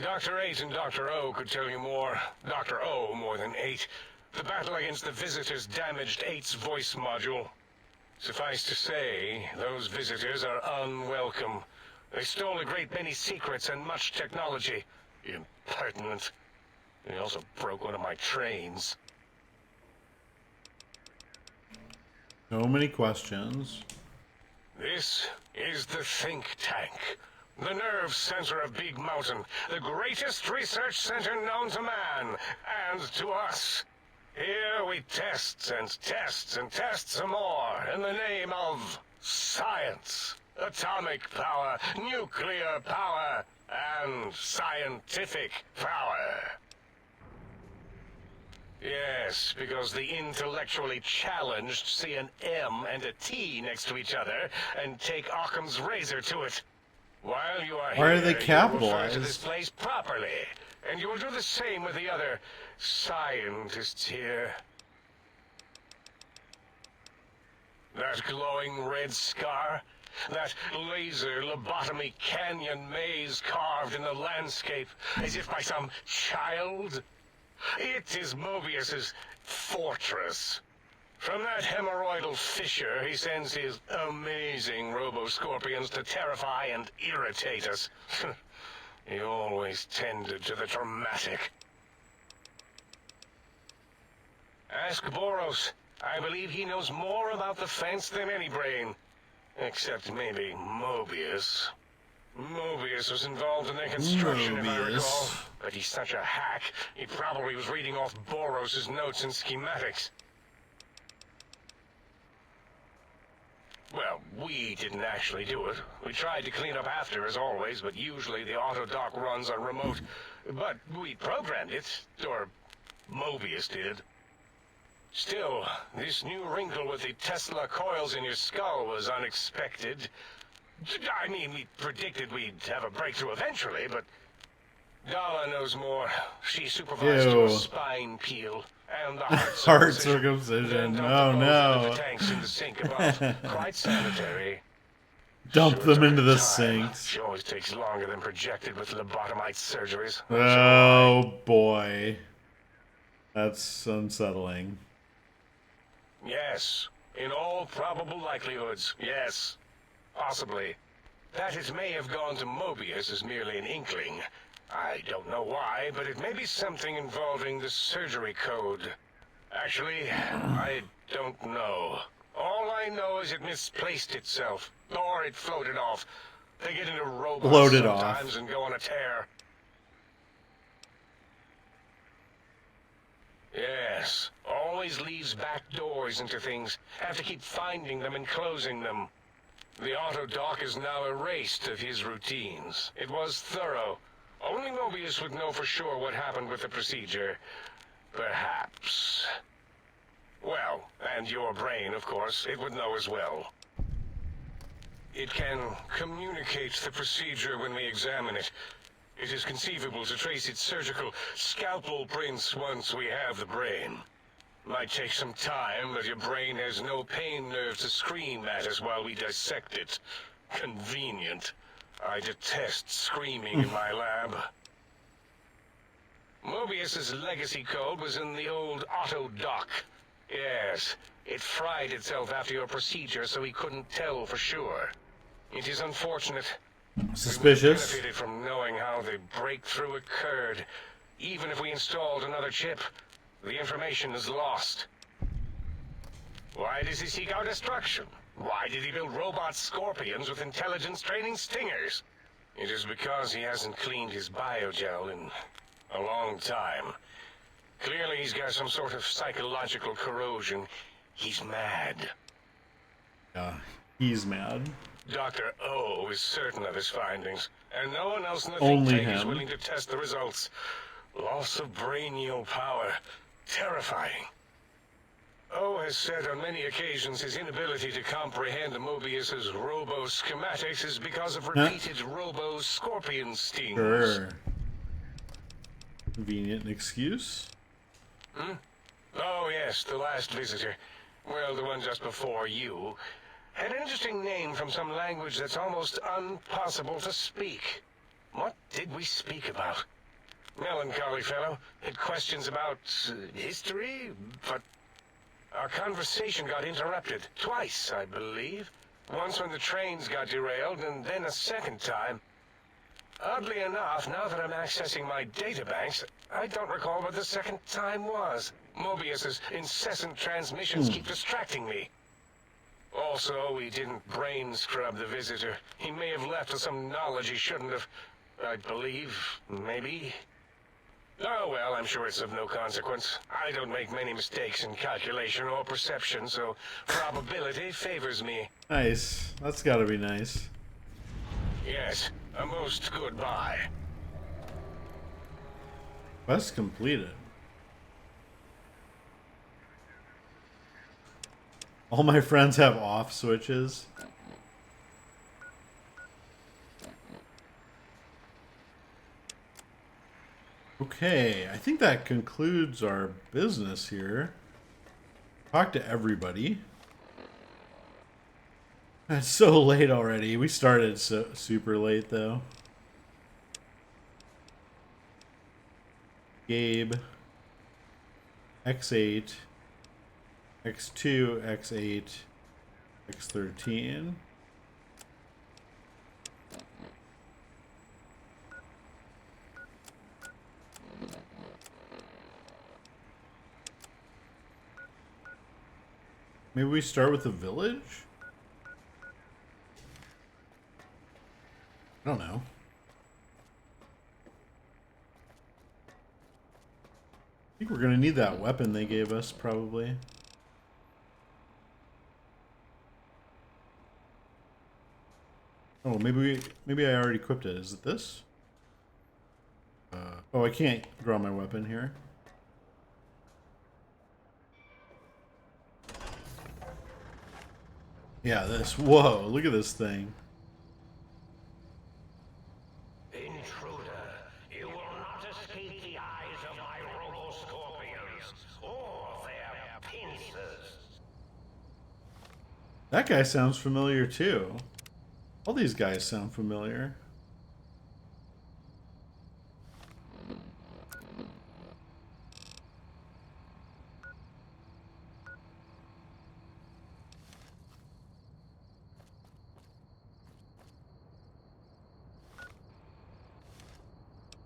Dr. 8 and Dr. O could tell you more. Dr. O more than 8. The battle against the visitors damaged 8's voice module. Suffice to say, those visitors are unwelcome. They stole a great many secrets and much technology. Impertinent. They also broke one of my trains. So many questions. This is the think tank. The nerve center of Big Mountain. The greatest research center known to man. And to us. Here we test and test and test some more in the name of science, atomic power, nuclear power, and scientific power. Yes, because the intellectually challenged see an M and a T next to each other and take Occam's razor to it. While you are Why are here, they you refer to capitalized? this place properly, and you will do the same with the other scientists here. That glowing red scar, that laser lobotomy canyon maze carved in the landscape as if by some child. It is Mobius's fortress. From that hemorrhoidal fissure, he sends his amazing robo-scorpions to terrify and irritate us. He always tended to the dramatic. Ask Boros. I believe he knows more about the fence than any brain. Except maybe Mobius. Mobius was involved in their construction, if I recall. Mobius. But he's such a hack, he probably was reading off Boros' notes and schematics. Well, we didn't actually do it. We tried to clean up after, as always, but usually the auto-dock runs are remote. But we programmed it, or Mobius did. Still, this new wrinkle with the Tesla coils in your skull was unexpected. I mean, we predicted we'd have a breakthrough eventually, but Dala knows more. She supervised Ew. your spine peel and the heart Heart circumcision. circumcision. Then Oh dumped both into no. the tanks in the sink above. Quite sanitary. Dump Sure, them into the it's a time. sinks. She always takes longer than projected with lobotomite surgeries. Oh boy. That's unsettling. Yes, in all probable likelihoods, yes. Possibly. That it may have gone to Mobius is merely an inkling. I don't know why, but it may be something involving the surgery code. Actually, I don't know. All I know is it misplaced itself, or it floated off. They get into robots Floated off. sometimes and go on a tear. Yes, always leaves back doors into things. Have to keep finding them and closing them. The auto-dock is now erased of his routines. It was thorough. Only Mobius would know for sure what happened with the procedure. Perhaps. Well, and your brain, of course, it would know as well. It can communicate the procedure when we examine it. It is conceivable to trace its surgical scalpel prints once we have the brain. Might take some time, but your brain has no pain nerve to scream at us while we dissect it. Convenient. I detest screaming in my lab. Mobius's legacy code was in the old auto-dock. Yes, it fried itself after your procedure, so he couldn't tell for sure. It is unfortunate. Suspicious. We benefited from knowing how the breakthrough occurred. Even if we installed another chip, the information is lost. Why does he seek our destruction? Why did he build robot scorpions with intelligence training stingers? It is because he hasn't cleaned his biogel in a long time. Clearly he's got some sort of psychological corrosion. He's mad. Yeah, he's mad. Dr. O is certain of his findings, and no one else in the Only think tank is him. willing to test the results. Loss of brainial power. Terrifying. O has said on many occasions his inability to comprehend Mobius's robo-schematics is because of repeated robo-scorpion stings. Sure. Convenient excuse. Oh, yes, the last visitor. Well, the one just before you. Had an interesting name from some language that's almost impossible to speak. What did we speak about? Melancholy fellow. Had questions about history, but our conversation got interrupted. Twice, I believe. Once when the trains got derailed, and then a second time. Oddly enough, now that I'm accessing my databanks, I don't recall what the second time was. Mobius's incessant transmissions keep distracting me. Also, we didn't brain scrub the visitor. He may have left us some knowledge he shouldn't have. I believe, maybe. Oh well, I'm sure it's of no consequence. I don't make many mistakes in calculation or perception, so probability favors me. Nice. That's gotta be nice. Yes, a most good buy. Quest completed. All my friends have off switches. Okay, I think that concludes our business here. Talk to everybody. It's so late already. We started so super late though. Gabe. X8. X2, X8, X13. Maybe we start with the village? I don't know. I think we're gonna need that weapon they gave us, probably. Oh, maybe I already equipped it. Is it this? Oh, I can't draw my weapon here. Yeah, this. Whoa, look at this thing. Intruder, you will not escape the eyes of my robo-scorpions or their pincers. That guy sounds familiar too. All these guys sound familiar.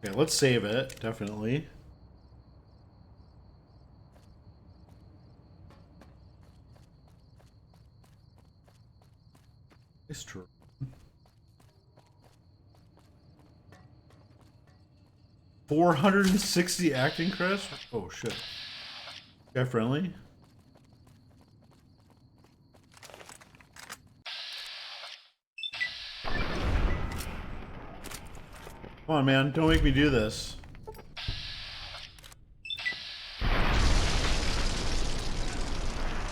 Okay, let's save it, definitely. It's true. 460 acting credits? Oh shit. Guy friendly? Come on, man. Don't make me do this.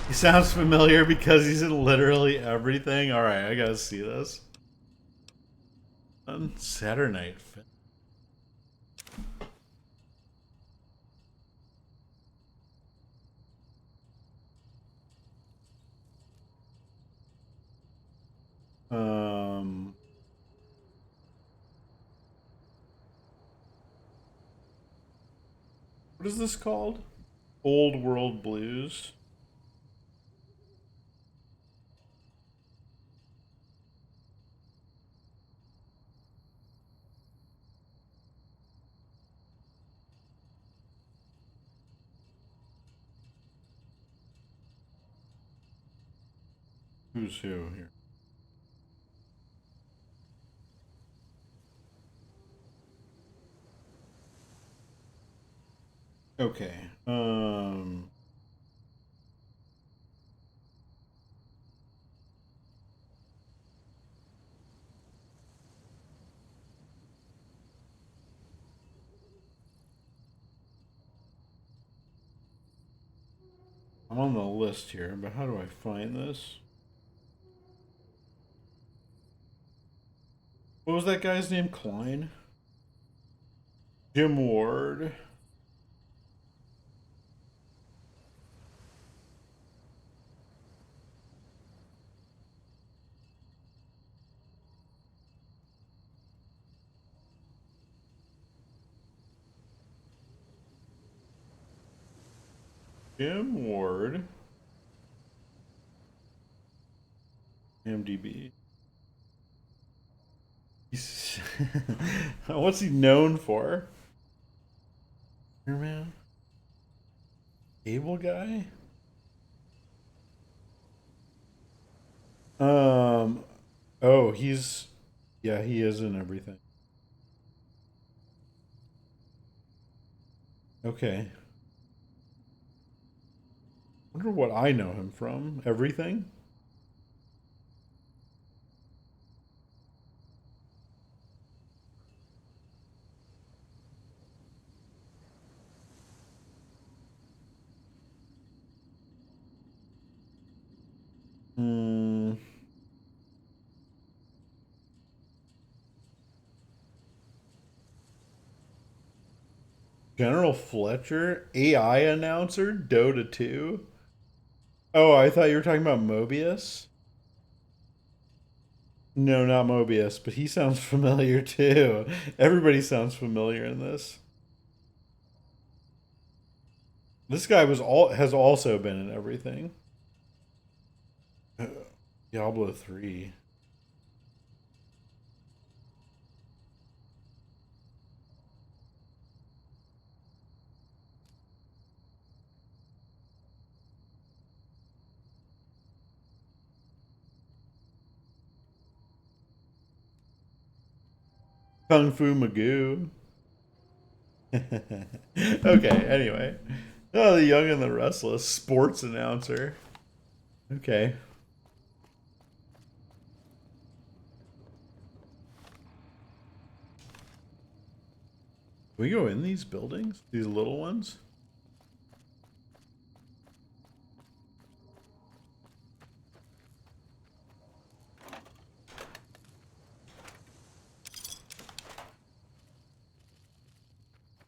He sounds familiar because he's in literally everything. Alright, I gotta see this. On Saturday night. What is this called? Old World Blues. Who's who here? Okay. I'm on the list here, but how do I find this? What was that guy's name? Klein? Jim Ward. Jim Ward. IMDb. He's what's he known for? Man. Cable guy? Oh, he's yeah, he is in everything. Okay. Wonder what I know him from. Everything? Hmm. General Fletcher, AI announcer, Dota 2. Oh, I thought you were talking about Mobius. No, not Mobius, but he sounds familiar too. Everybody sounds familiar in this. This guy has also been in everything. Diablo 3. Kung Fu Magoo. Okay, anyway. Oh, the Young and the Restless, sports announcer. Okay. Can we go in these buildings? These little ones?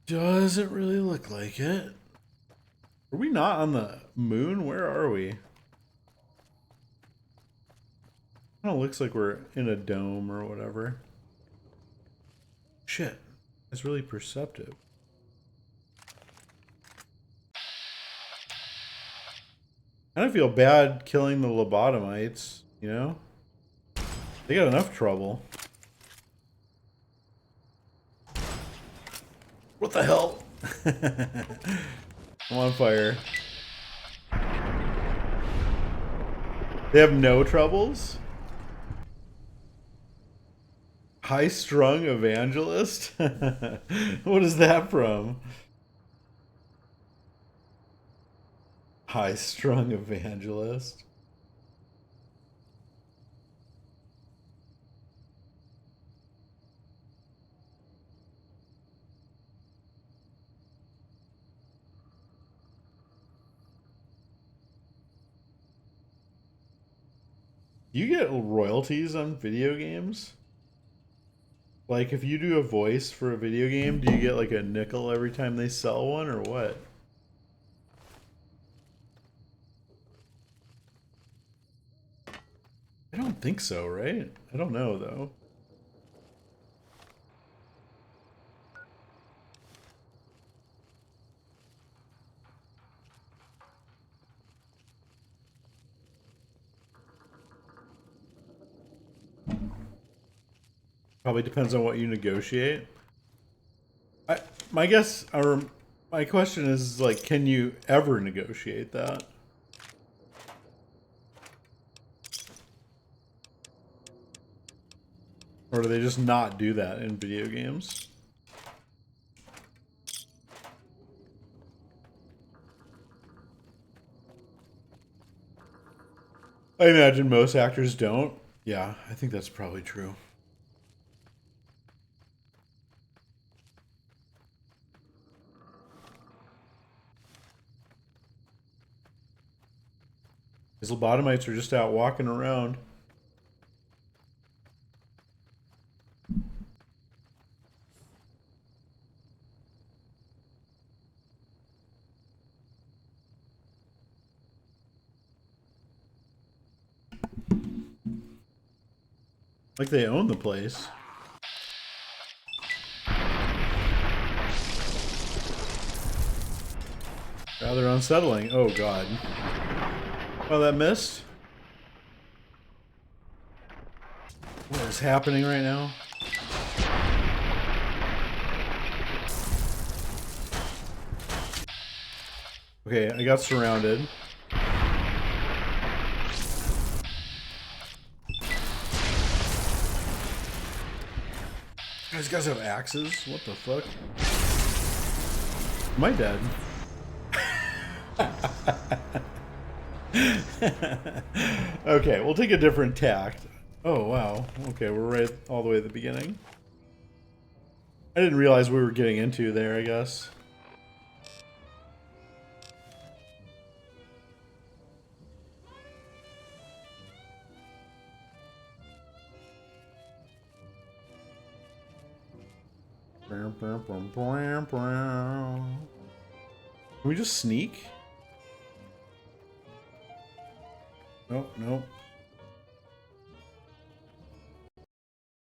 Doesn't really look like it. Are we not on the moon? Where are we? Kind of looks like we're in a dome or whatever. Shit. It's really perceptive. I don't feel bad killing the lobotomites, you know? They got enough trouble. What the hell? I'm on fire. They have no troubles? High-strung evangelist? What is that from? High-strung evangelist? You get royalties on video games? Like, if you do a voice for a video game, do you get like a nickel every time they sell one, or what? I don't think so, right? I don't know, though. Probably depends on what you negotiate. My guess, or my question is, like, can you ever negotiate that? Or do they just not do that in video games? I imagine most actors don't. Yeah, I think that's probably true. These lobotomites are just out walking around. Like they own the place. Rather unsettling. Oh god. Oh, that missed? What is happening right now? Okay, I got surrounded. These guys have axes? What the fuck? Am I dead? Okay, we'll take a different tact. Oh, wow. Okay, we're right all the way at the beginning. I didn't realize we were getting into there, I guess. Can we just sneak? Nope, nope.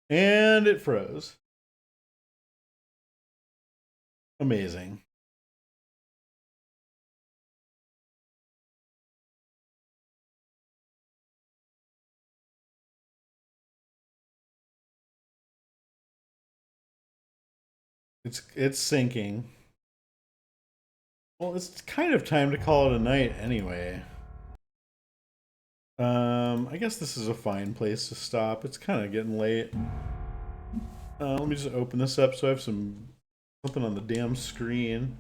And it froze. Amazing. It's sinking. Well, it's kind of time to call it a night anyway. I guess this is a fine place to stop. It's kind of getting late. Let me just open this up so I have something on the damn screen.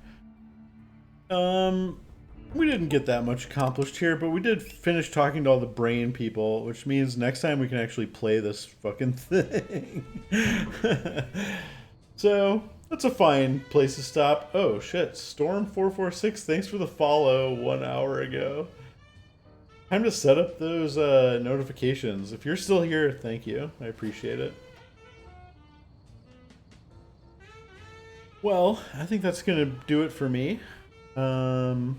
We didn't get that much accomplished here, but we did finish talking to all the brain people, which means next time we can actually play this fucking thing. So, that's a fine place to stop. Oh shit, Storm446, thanks for the follow 1 hour ago. Time to set up those notifications. If you're still here, thank you. I appreciate it. Well, I think that's gonna do it for me. Hope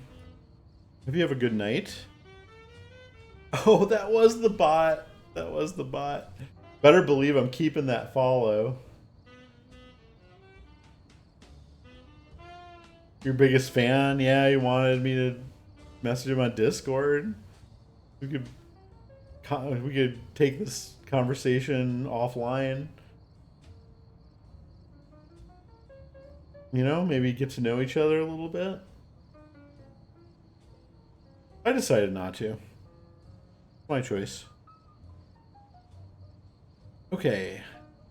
you have a good night. Oh, that was the bot. That was the bot. Better believe I'm keeping that follow. Your biggest fan? Yeah, he wanted me to message him on Discord. We could take this conversation offline. You know, maybe get to know each other a little bit. I decided not to. My choice. Okay.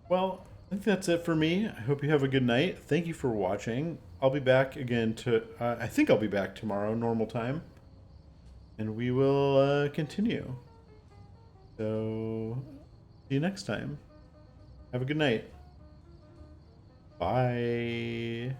Well, I think that's it for me. I hope you have a good night. Thank you for watching. I'll be back again I think I'll be back tomorrow, normal time. And we will continue. So, see you next time. Have a good night. Bye.